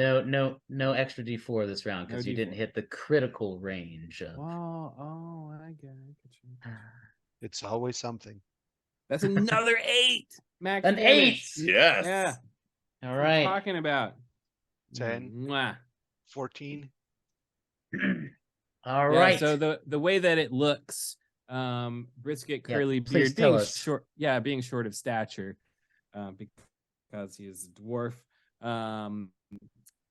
No extra D4 this round because No you didn't D4. hit the critical range. Oh, I get you. It's always something. That's another 8. Max An damage. 8. Yes. Yeah. All What are you right. talking about 10. Mwah. 14. All Yeah, right. so the way that it looks, Brisket Yeah, Curly please Beard tell being us. short, being short of stature, because he is a dwarf,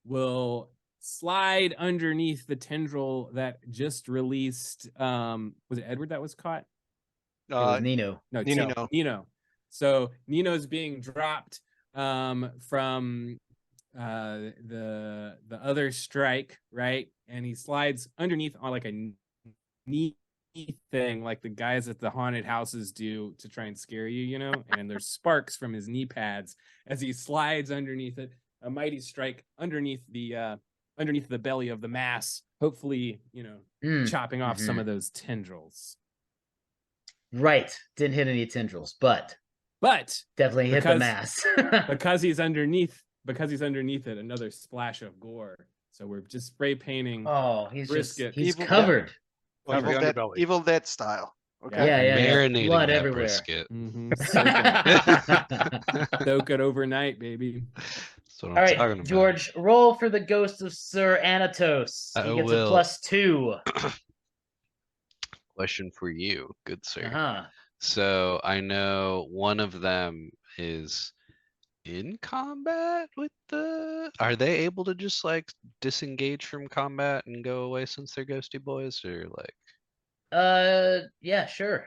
will slide underneath the tendril that just released. Was it Edward that was caught? It was Nino. No, Nino. Nino. So Nino's being dropped from the other strike, right? And he slides underneath on like a knee thing, like the guys at the haunted houses do to try and scare you, you know. And there's sparks from his knee pads as he slides underneath it. A mighty strike underneath the belly of the mass. Hopefully, you know, chopping off some of those tendrils. Right. Didn't hit any tendrils, but definitely hit the mass. because he's underneath it, another splash of gore. So we're just spray painting. Oh, he's Brisket. he's Evil- covered. Like the underbelly. Evil Dead style. Okay. Yeah. Marinating Blood that everywhere. brisket. Soak it overnight, baby. That's what I'm All right, talking about. George, roll for the ghost of Sir Anatos. I He gets will. a +2. Question for you, good sir. Uh-huh. So I know one of them is in combat with the. Are they able to just like disengage from combat and go away since they're ghosty boys, or like? Yeah, sure.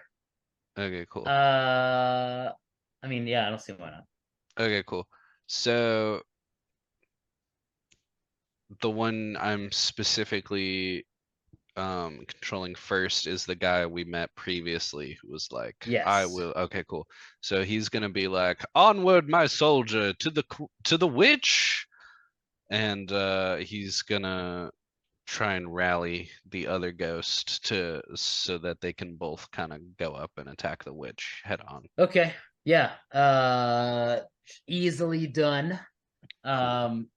Okay, cool. I mean, yeah, I don't see why not. Okay, cool. So the one I'm specifically controlling first is the guy we met previously who was like, I Yes. will. Okay, cool. So he's gonna be like, onward, my soldier, to the witch. and he's gonna try and rally the other ghost so that they can both kind of go up and attack the witch head on. Okay. Yeah. Easily done.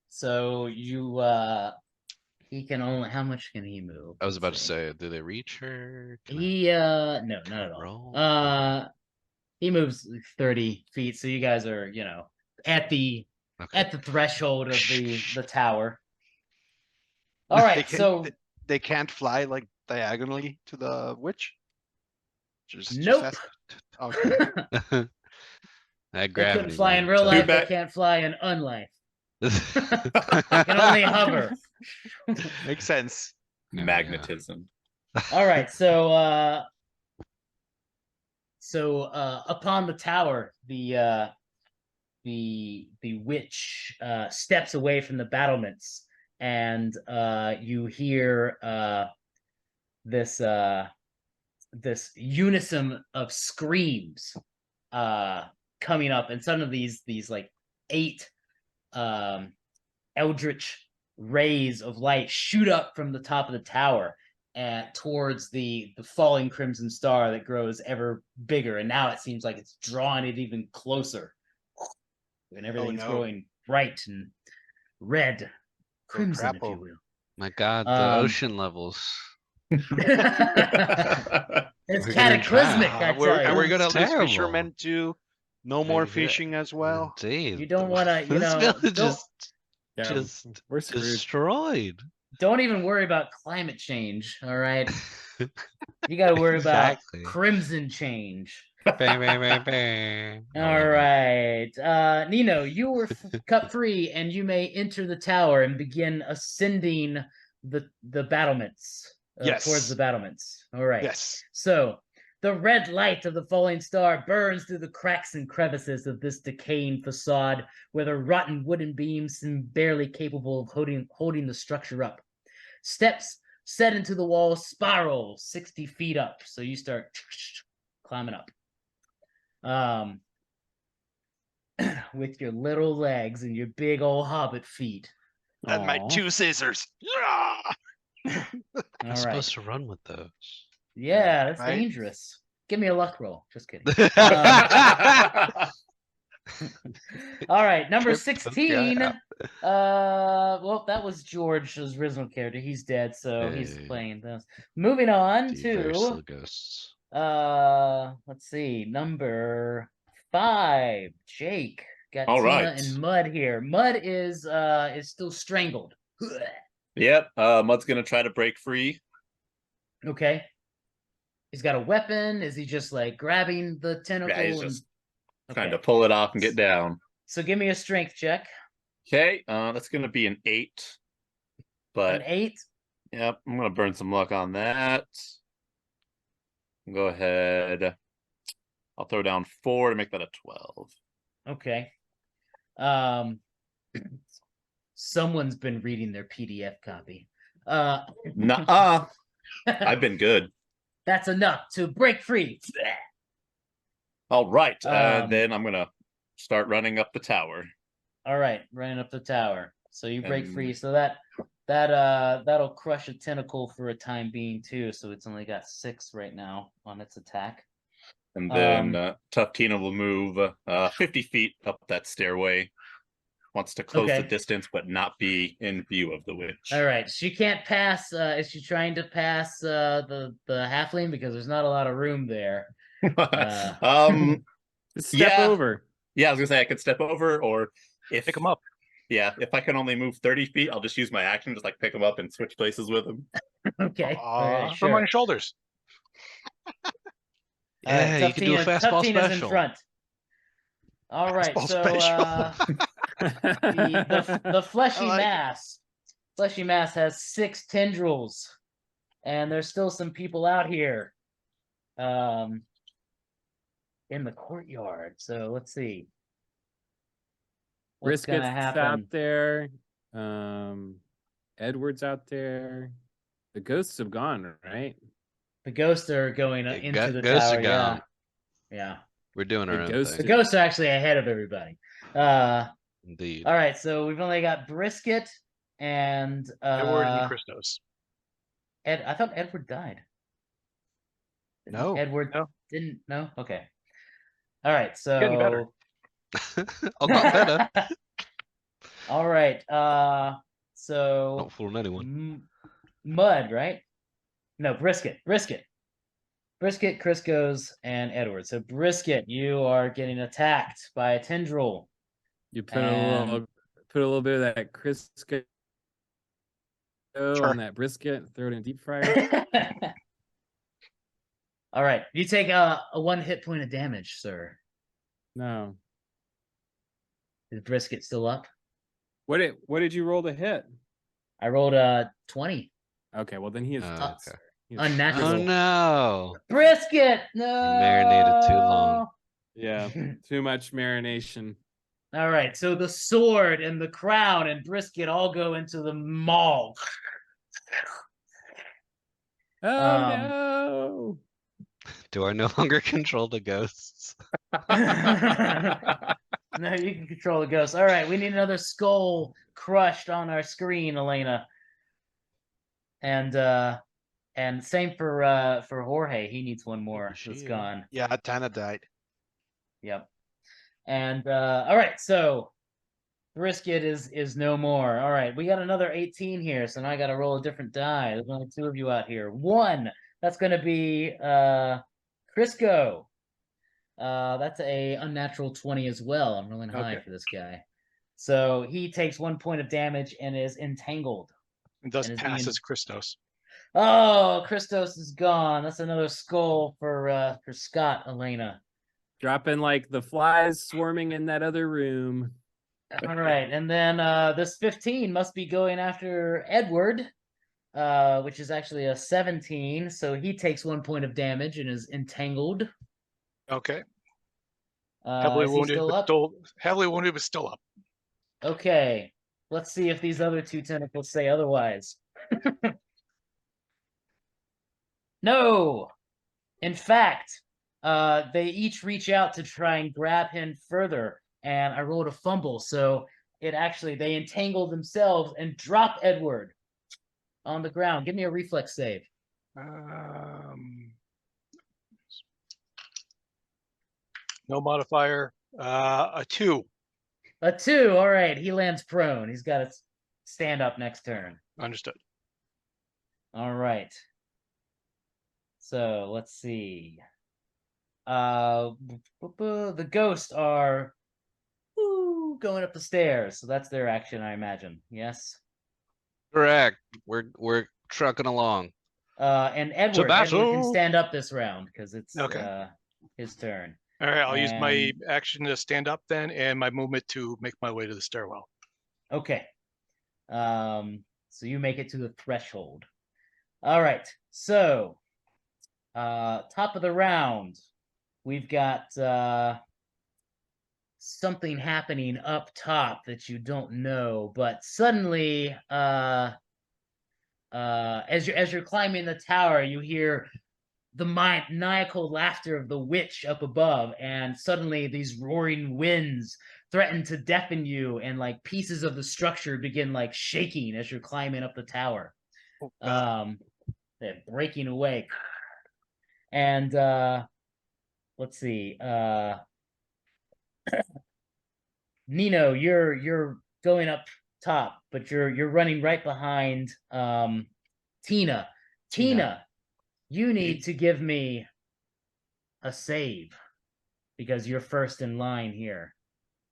So you he can only, how much can he move? I was Let's about to see. say, do they reach her? Can I He no, not at all. roll? He moves 30 feet, so you guys are, at the Okay. threshold of the tower. All They right, can, so they can't fly like diagonally to the witch. Just nope. ask. Okay. That They gravity. couldn't fly made in it real tough. life. They bad. can't fly in unlife. They They can only hover. Makes sense. Yeah. Magnetism. All right, so upon the tower, the witch steps away from the battlements, and you hear this unison of screams coming up, and some of these like 8 eldritch rays of light shoot up from the top of the tower and towards the falling crimson star that grows ever bigger, and now it seems like it's drawing it even closer, and everything's no. growing bright and red, crimson, if you crappo. will. My God, the ocean levels. It's We're gonna cataclysmic, drown. I tell And we're you. gonna lose Terrible. fishermen too. No more fishing as well. Indeed. You don't wanna, This village don't- just We're screwed. destroyed. Don't even worry about climate change, all right? You got to worry about Exactly. crimson change. Bang, bang, bang, bang. I All love it. right. Nino, you were cut free, and you may enter the tower and begin ascending the battlements. Yes. Towards the battlements. All right. Yes. So the red light of the falling star burns through the cracks and crevices of this decaying facade, where the rotten wooden beams seem barely capable of holding the structure up. Steps set into the wall spiral 60 feet up, so you start climbing up. With your little legs and your big old hobbit feet. And my Aw. 2 scissors. I'm All right. supposed to run with those. Yeah, that's right? dangerous. Give me a luck roll. Just kidding. All right, number Trip the guy 16. out. Well, that was George's original character. He's dead, so he's Hey. playing this. Moving on Universal to ghosts. let's see, number 5. Jake got All Tina right. and Mud here. Mud is still strangled. Yep. Mud's gonna try to break free. Okay. He's got a weapon. Is he just like grabbing the tentacle? Yeah, he's and... just trying Okay. to pull it off and get down. So give me a strength check. Okay, that's gonna be an 8. But An 8. yep, I'm gonna burn some luck on that. Go ahead. I'll throw down 4 to make that a 12. Okay. Someone's been reading their PDF copy. Nuh-uh. I've been good. That's enough to break free. All right, Um, then I'm gonna start running up the tower. All right, running up the tower. So you break free. And- So that'll crush a tentacle for a time being too. So it's only got 6 right now on its attack. And then Tough Tina will move 50 feet up that stairway. Wants to close the Okay. distance, but not be in view of the witch. All right, she can't pass. Is she trying to pass the halfling, because there's not a lot of room there? Just step Yeah. over. Yeah, I was gonna say I could step over, or if Pick them up. Yeah, if I can only move 30 feet, I'll just use my action, just like pick him up and switch places with him. Okay. All right, Put 'em on sure. your shoulders. All right, Yeah, you can do a Tough fastball Tina's in special. front. All right, Fastball so special. the fleshy I like it. mass. Fleshy mass has 6 tendrils, and there's still some people out here, in the courtyard. So let's see. What's Brisket's gonna happen? out there. Edward's out there. The ghosts have gone, right? The ghosts are going Yeah, into the ghosts are tower. Yeah, gone. yeah. We're doing The our own ghosts- The thing. ghosts are actually ahead of everybody. Indeed. All right, so we've only got brisket and Edward and Christos. Ed. I thought Edward died. No. Edward No. didn't. No. Okay. All right. Getting better. So I'll got better. All right. So Not fooling anyone. Mud, right? No, brisket. Brisket, Crisco's, and Edward. So brisket, you are getting attacked by a tendril. You put a little bit of that Crisco on that brisket, throw it in a deep fryer. All right, you take a 1 hit point of damage, sir. No. Is brisket still up? What did you roll to hit? I rolled a 20. Okay, well then he is Oh, dead, okay. sir. He is Unnatural. Oh no! Brisket, no. marinated too long. Yeah, too much marination. All right, so the sword and the crown and brisket all go into the maw. Oh no! Do I no longer control the ghosts? No, you can control the ghost. All right, we need another skull crushed on our screen, Elena. And same for Jorge. He needs one more. That's gone. Yeah, Tana died. Yep. And all right, so brisket is no more. All right, we got another 18 here, so now I got to roll a different die. There's only 2 of you out here. 1, that's going to be Crisco. That's a unnatural 20 as well. I'm rolling high for this guy. So he takes 1 point of damage and is entangled. And thus passes Christos. Oh, Christos is gone. That's another skull for Scott, Elena. Dropping like the flies swarming in that other room. All right, and then this 15 must be going after Edward, which is actually a 17. So he takes 1 point of damage and is entangled. Okay. Heavily wounded, but still up. Okay, let's see if these other 2 tentacles say otherwise. No, in fact, they each reach out to try and grab him further, and I rolled a fumble, so they entangle themselves and drop Edward on the ground. Give me a reflex save. No modifier. A 2. A 2. All right, he lands prone. He's got to stand up next turn. Understood. All right. So let's see. The ghosts are going up the stairs, so that's their action, I imagine. Yes. Correct. We're trucking along. And Edward can stand up this round because it's his turn. All right, I'll use my action to stand up then, and my movement to make my way to the stairwell. Okay. So you make it to the threshold. All right. So, top of the round, we've got something happening up top that you don't know, but suddenly, as you're climbing the tower, you hear the maniacal laughter of the witch up above, and suddenly these roaring winds threaten to deafen you, and like pieces of the structure begin like shaking as you're climbing up the tower. They're breaking away. And let's see. Nino, you're going up top, but you're running right behind Tina. Tina, you need to give me a save because you're first in line here.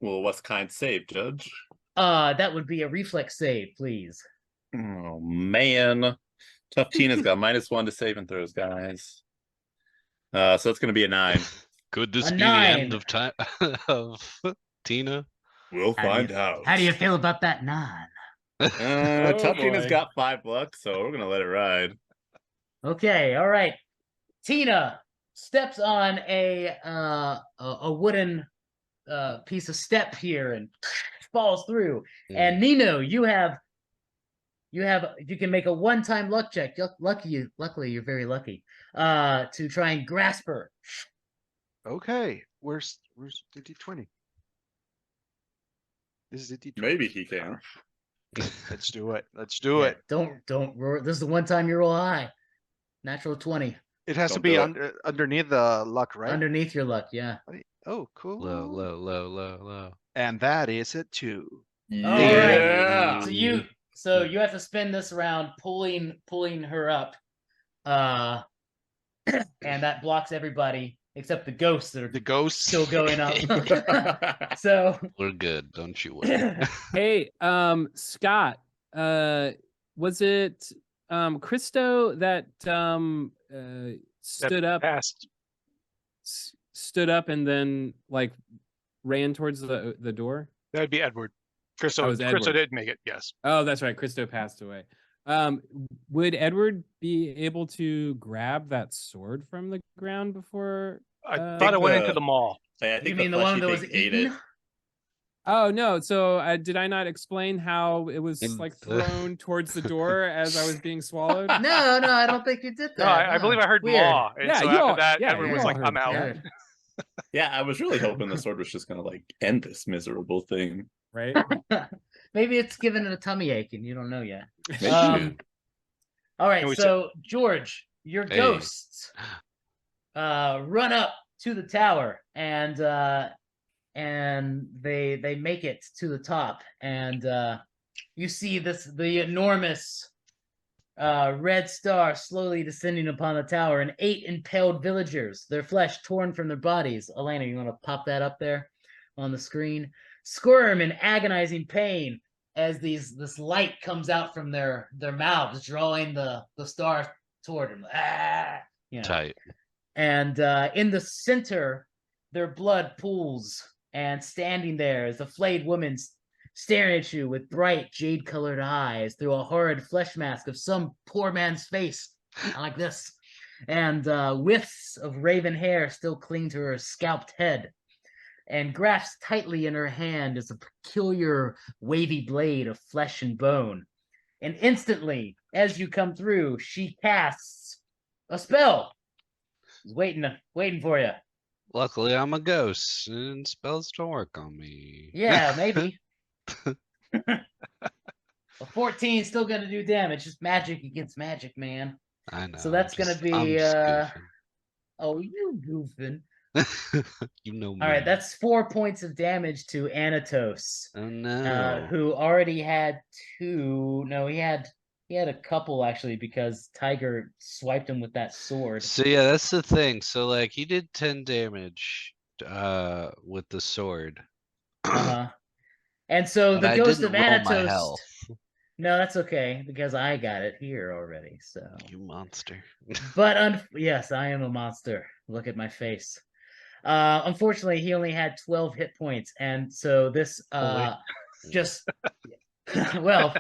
Well, what's kind save, Judge? That would be a reflex save, please. Oh man. Tough Tina's got -1 to saving throws, guys. So it's gonna be a 9. Could this A be 9. the end of time of Tina? We'll find out. How do you feel about that 9? Tough Tina's boy. got $5, so we're gonna let it ride. Okay, all right. Tina steps on a wooden piece of step here and falls through. And Nino, you can make a one-time luck check. Luckily, you're very lucky. To try and grasp her. Okay, where's the D20? Is it D20? Maybe he can. Let's do it. Let's do Yeah, it. don't roll. This is the one time you roll high. Natural 20. It has to Don't be do it. underneath the luck, right? Underneath your luck, yeah. Oh, cool. Low, low, low, low, low. And that is a 2. All right. Yeah. So you have to spend this round pulling her up. And that blocks everybody except the ghosts that are The ghosts. still going up. So We're good. Don't you worry. Hey, Scott, was it Christo that stood up Passed. stood up and then like ran towards the door? That would be Edward. Oh, Christo, it was Christo Edward. did make it. Yes. Oh, that's right. Christo passed away. Would Edward be able to grab that sword from the ground before? I Uh, thought it went the- into the mall. I think you mean the fleshy one that was thing ate it. eaten? Oh no! So did I not explain how it was In like the- thrown towards the door as I was being swallowed? No, I don't think you did that. No, I believe I heard Weird. maw. And Yeah, so you after all- that, yeah, Edward you was all like, I'm heard out. Weird. Yeah, I was really hoping the sword was just gonna like end this miserable thing. Right? Maybe it's giving it a tummy ache and you don't know yet. Maybe. All right, And we so George, your Hey. ghosts run up to the tower and they make it to the top, and you see the enormous red star slowly descending upon the tower, and 8 impaled villagers, their flesh torn from their bodies. Elena, you want to pop that up there on the screen? Squirm in agonizing pain as this light comes out from their mouths, drawing the star toward them. Ah, you know. Tight. And in the center, their blood pools, and standing there is a flayed woman staring at you with bright jade-colored eyes through a horrid flesh mask of some poor man's face, like this. And whiffs of raven hair still cling to her scalped head. And grasped tightly in her hand is a peculiar wavy blade of flesh and bone. And instantly, as you come through, she casts a spell. She's waiting for you. Luckily, I'm a ghost, and spells don't work on me. Yeah, maybe. A 14 is still gonna do damage. It's magic against magic, man. I know. So that's gonna I'm be just oh, you goofing. goofing. You know me. All right, that's 4 points of damage to Anatos, Oh no. who already had 2. No, he had a couple actually, because Tiger swiped him with that sword. So yeah, that's the thing. So like he did 10 damage with the sword. Uh-huh. And so But the I ghost of didn't roll my Anatos. health. No, that's okay, because I got it here already. So, You monster. but yes, I am a monster. Look at my face. Unfortunately, he only had 12 hit points, and so this just well,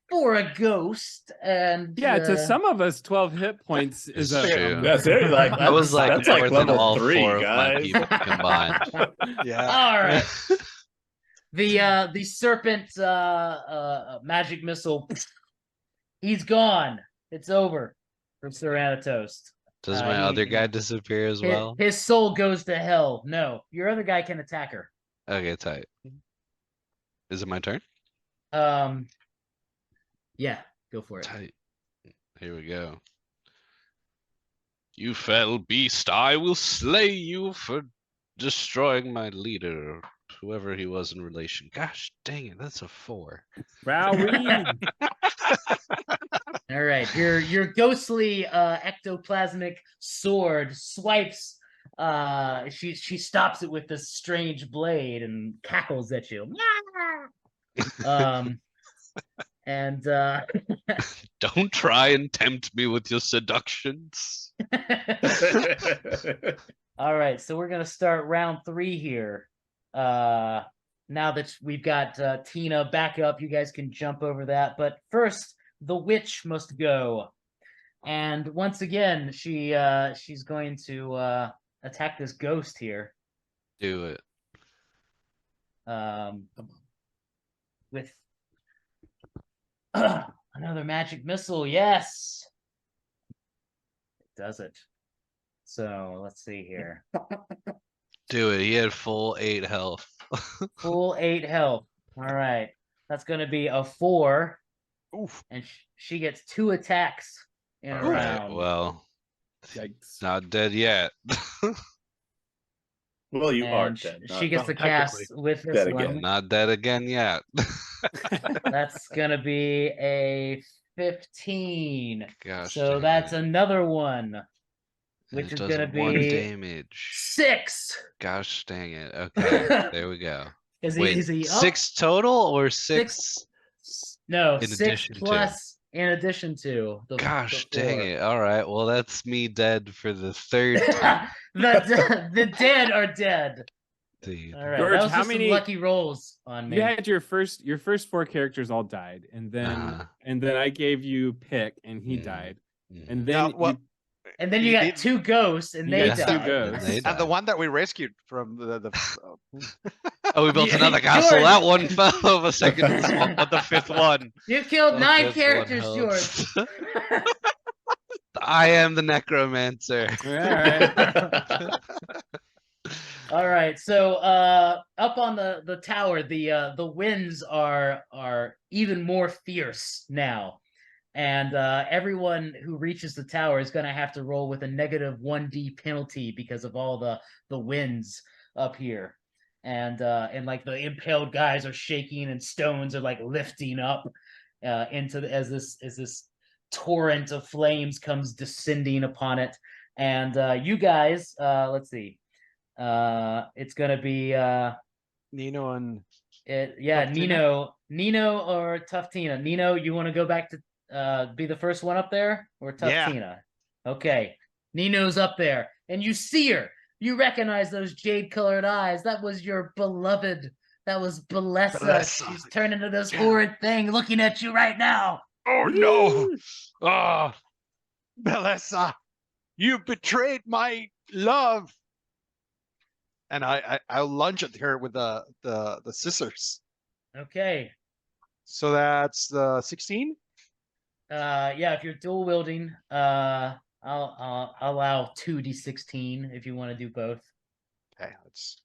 for a ghost, and Yeah, to some of us, 12 hit points is It's a true. Yeah, seriously, like, I was like that's more like than level all 3, 4 of my guys. people combined. Yeah. All right. The serpent magic missile, he's gone. It's over for Sir Anatos. Does my other guy disappear as well? His soul goes to hell. No, your other guy can attack her. Okay, tight. Is it my turn? Yeah, go for it. Tight. Here we go. You fell beast, I will slay you for destroying my leader, whoever he was in relation. Gosh dang it, that's a 4. Rowee. All right, your ghostly ectoplasmic sword swipes. She stops it with this strange blade and cackles at you. And Don't try and tempt me with your seductions. all right, so we're gonna start round 3 here. Now that we've got Tina back up, you guys can jump over that. But first, the witch must go, and once again, she's going to attack this ghost here. Do it. With another magic missile. Yes, it does it. So let's see here. Do it. He had full 8 health. Full 8 health. All right. That's going to be a 4. Oof. And she gets 2 attacks in a All right. round. Well, Yikes. not dead yet. Well, you are And dead. she gets well, to cast technically. with this Dead one. again. Not dead again yet. That's going to be a 15. Gosh. So dang that's it. another one, And which it is does going to 1 be damage. 6. Gosh dang it. Okay, there we go. Is Wait, he up? 6 total or 6? No, in 6 addition to? plus in addition to the Gosh the dang 4. it. All right, well, that's me dead for the 3rd time. the dead are dead. Dude. All right, George, that was how just many- some lucky rolls on me. You had your first 4 characters all died, and then Uh-huh. I gave you Pick, and he Mm. died, Mhm. and Yeah, then well, And then you got 2 ghosts, and You they got died. 2 ghosts. They And the died. one that we rescued from the Oh, we built Yeah, another castle. George. That one fell of a second. But the 5th one. You killed The 9 fifth one characters, helps. George. I am the necromancer. all right. All right, so up on the tower, the winds are even more fierce now, and everyone who reaches the tower is going to have to roll with a negative 1d penalty because of all the winds up here, and like the impaled guys are shaking and stones are like lifting up into as this torrent of flames comes descending upon it, and you guys, let's see. It's gonna be Nino and Nino or Tough Tina. Nino, you want to go back to be the first one up there, or Tough Yeah. Tina? Okay, Nino's up there, and you see her. You recognize those jade-colored eyes. That was your beloved. That was Belessa. Belessa. She's turned into this Yeah. horrid thing, looking at you right now. oh no, oh, Belessa, you betrayed my love. And I'll lunge at her with the scissors. Okay. So that's the 16. Yeah, if you're dual wielding, I'll allow 2d16 if you want to do both. Okay, let's.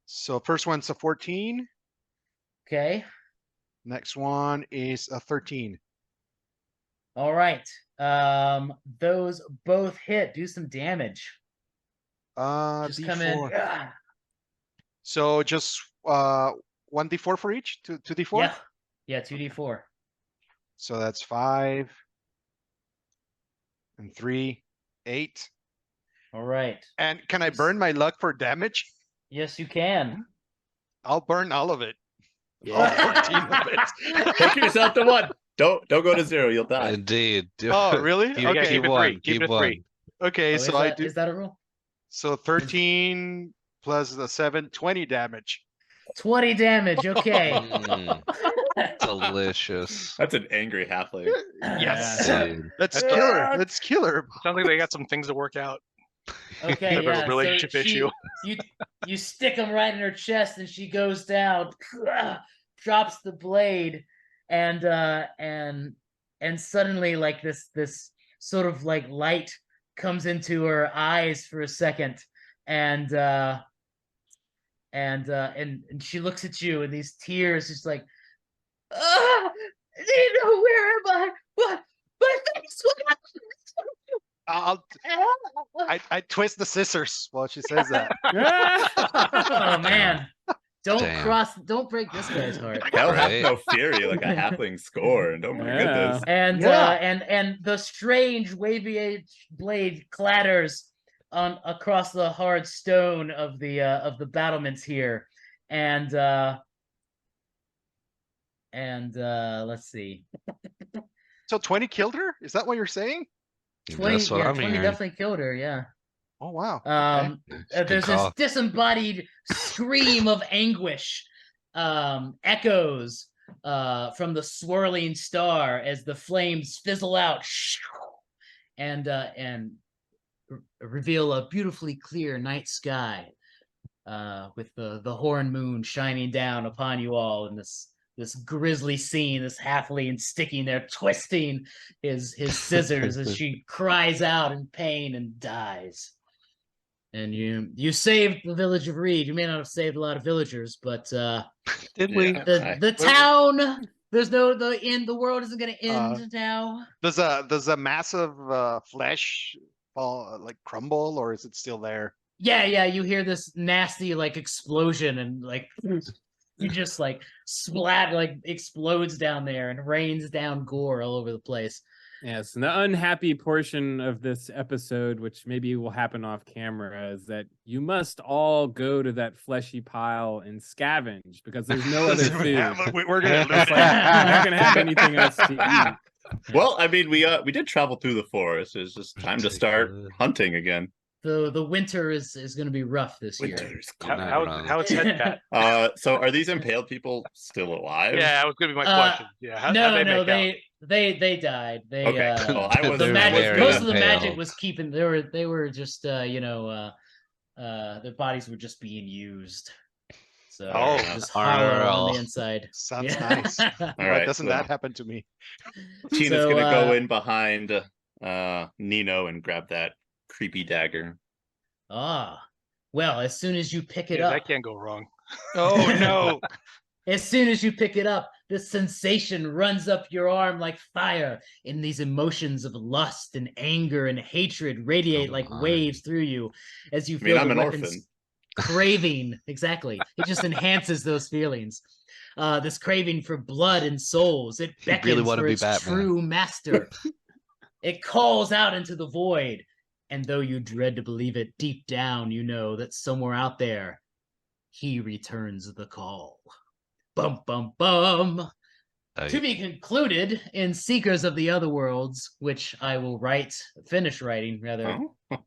So first one's a 14. Okay. Next one is a 13. All right. Those both hit. Do some damage. Just come in. D4. Ah, So just 1d4 for each. 2d4. yeah. Yeah, 2d4. So that's 5 and 3, 8. All right. And can I burn my luck for damage? Yes, you can. I'll burn all of it. All Yeah. 14 of it. Take yourself to 1. Don't go to 0. You'll die. Indeed. Oh, really? Keep, Okay. keep Keep it one. three. Keep Keep it one. three. Okay, Oh, so I do. is that a rule? So 13 plus the 7, 20 damage. 20 damage. Okay. Mm, delicious. That's an angry halfling. Yes. Dude. Let's kill her. Let's kill her. Sounds like they got some things to work out. Okay, Have a yeah. relationship so issue. You stick them right in her chest, and she goes down, drops the blade, and suddenly, like this sort of like light comes into her eyes for a second, and she looks at you, and these tears just like, Nino, where am I? What? My face, what happened? I twist the scissors while she says that. Oh man. Don't Damn. don't break this guy's heart. That'll have Right. no fury like a halfling score. And oh my Yeah. goodness. And Yeah. And the strange wavy edge blade clatters on across the hard stone of the battlements here. And let's see. So 20 killed her? Is that what you're saying? 20 That's what yeah, I'm 20 hearing. definitely killed her, yeah. Oh wow. Good There's this call. disembodied scream of anguish, echoes from the swirling star as the flames fizzle out, and reveal a beautifully clear night sky, with the horn moon shining down upon you all in this grisly scene, this halfling sticking there, twisting his scissors as she cries out in pain and dies. and you saved the village of Reed. You may not have saved a lot of villagers, but Did we? the town. There's the end. The world isn't going to end now. Does a massive flesh fall like crumble, or is it still there? Yeah. You hear this nasty like explosion, and like you just like splat, like explodes down there and rains down gore all over the place. Yes, and the unhappy portion of this episode, which maybe will happen off camera, is that you must all go to that fleshy pile and scavenge because there's no other food. We're gonna lose. We're not gonna have anything else to eat. Well, I mean, we did travel through the forest. It's just time to start hunting again. The winter is going to be rough this year. Winter's How it's head pat? So are these impaled people still alive? Yeah, that was gonna be my question. Yeah, how No, they make out? they died. They Okay. Well, I was the magic. very Most of the impaled. magic was keeping. They were just their bodies were just being used. So Oh. just hollow on Arl. the inside. Sounds Yeah. nice. All Why right. doesn't that happen to me? Tina's So, gonna go in behind Nino and grab that creepy dagger. Well, as soon as you pick it Yeah, up, that can't go wrong. Oh no! as soon as you pick it up, the sensation runs up your arm like fire, and these emotions of lust and anger and hatred radiate like on. waves through you as you I mean, feel I'm the an weapon's orphan. craving. Exactly. It just enhances those feelings. This craving for blood and souls. It You really beckons wanna for be its Batman. true master. It calls out into the void. And though you dread to believe it, deep down you know that somewhere out there, he returns the call. Bum, bum, bum. To be concluded in Seekers of the Other Worlds, which I will finish writing rather,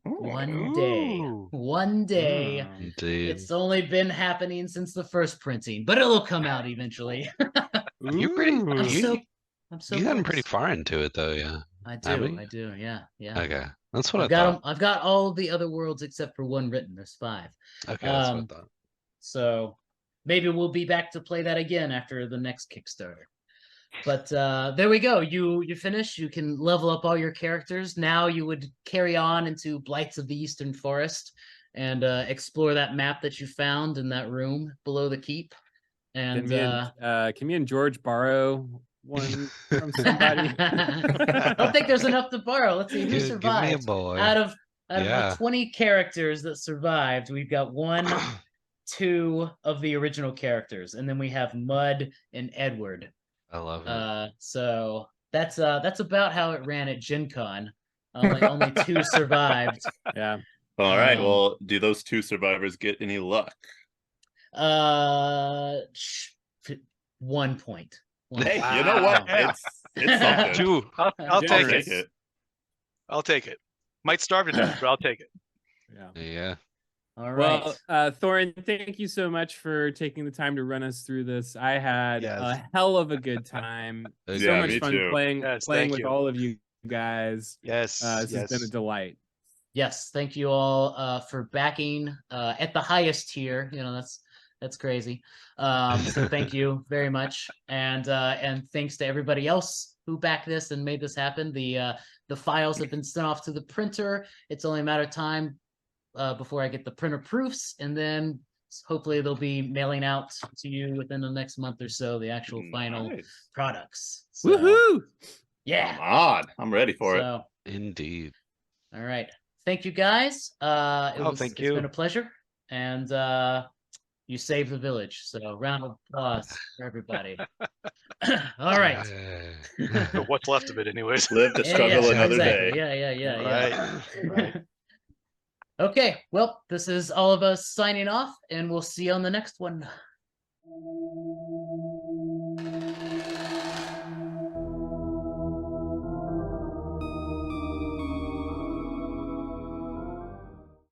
one day. Ooh. One day. Indeed. It's only been happening since the first printing, but it'll come out eventually. You're pretty. Ooh. I'm You, so you gotten close. pretty far into it though, yeah. I haven't you? do, yeah. Okay, that's what I've I got thought. 'em- I've got all the other worlds except for one written. There's 5. Okay, that's what I um, thought. So maybe we'll be back to play that again after the next Kickstarter. But there we go. You finish. You can level up all your characters. Now you would carry on into Blights of the Eastern Forest and explore that map that you found in that room below the keep. And Can me and George borrow one from somebody? I don't think there's enough to borrow. Let's see who Give me a survived. boy. Out of Yeah. the 20 characters that survived, we've got 1, 2 of the original characters, and then we have Mud and Edward. I love it. So that's about how it ran at Gen Con. Only 2 survived. Yeah. All right. Um, Well, do those 2 survivors get any luck? 1 point. Hey, point. you know what? Wow. It's something. 2. I'll Yeah, take I'll Generous. take it. I'll take it. Might starve to death, but I'll take it. Yeah. Yeah. All right. Well, Thorin, thank you so much for taking the time to run us through this. I had Yes. a hell of a good time. So Yeah, much me fun too. playing Yes, playing thank with you. all of you guys. Yes. This yes. has been a delight. Yes, thank you all for backing at the highest tier. That's crazy. So thank you very much, and thanks to everybody else who backed this and made this happen. The files have been sent off to the printer. It's only a matter of time before I get the printer proofs, and then hopefully they'll be mailing out to you within the next month or so the actual final Nice. products. So, Woohoo! yeah. Come on. I'm ready for it. So, Indeed. all right. Thank you guys. It's thank been you. a pleasure. And you saved the village. So round of applause for everybody. All right. Yeah. But what's left of it, anyways. Live to struggle another exactly. day. Yeah. Right. Okay. Well, this is all of us signing off, and we'll see you on the next one.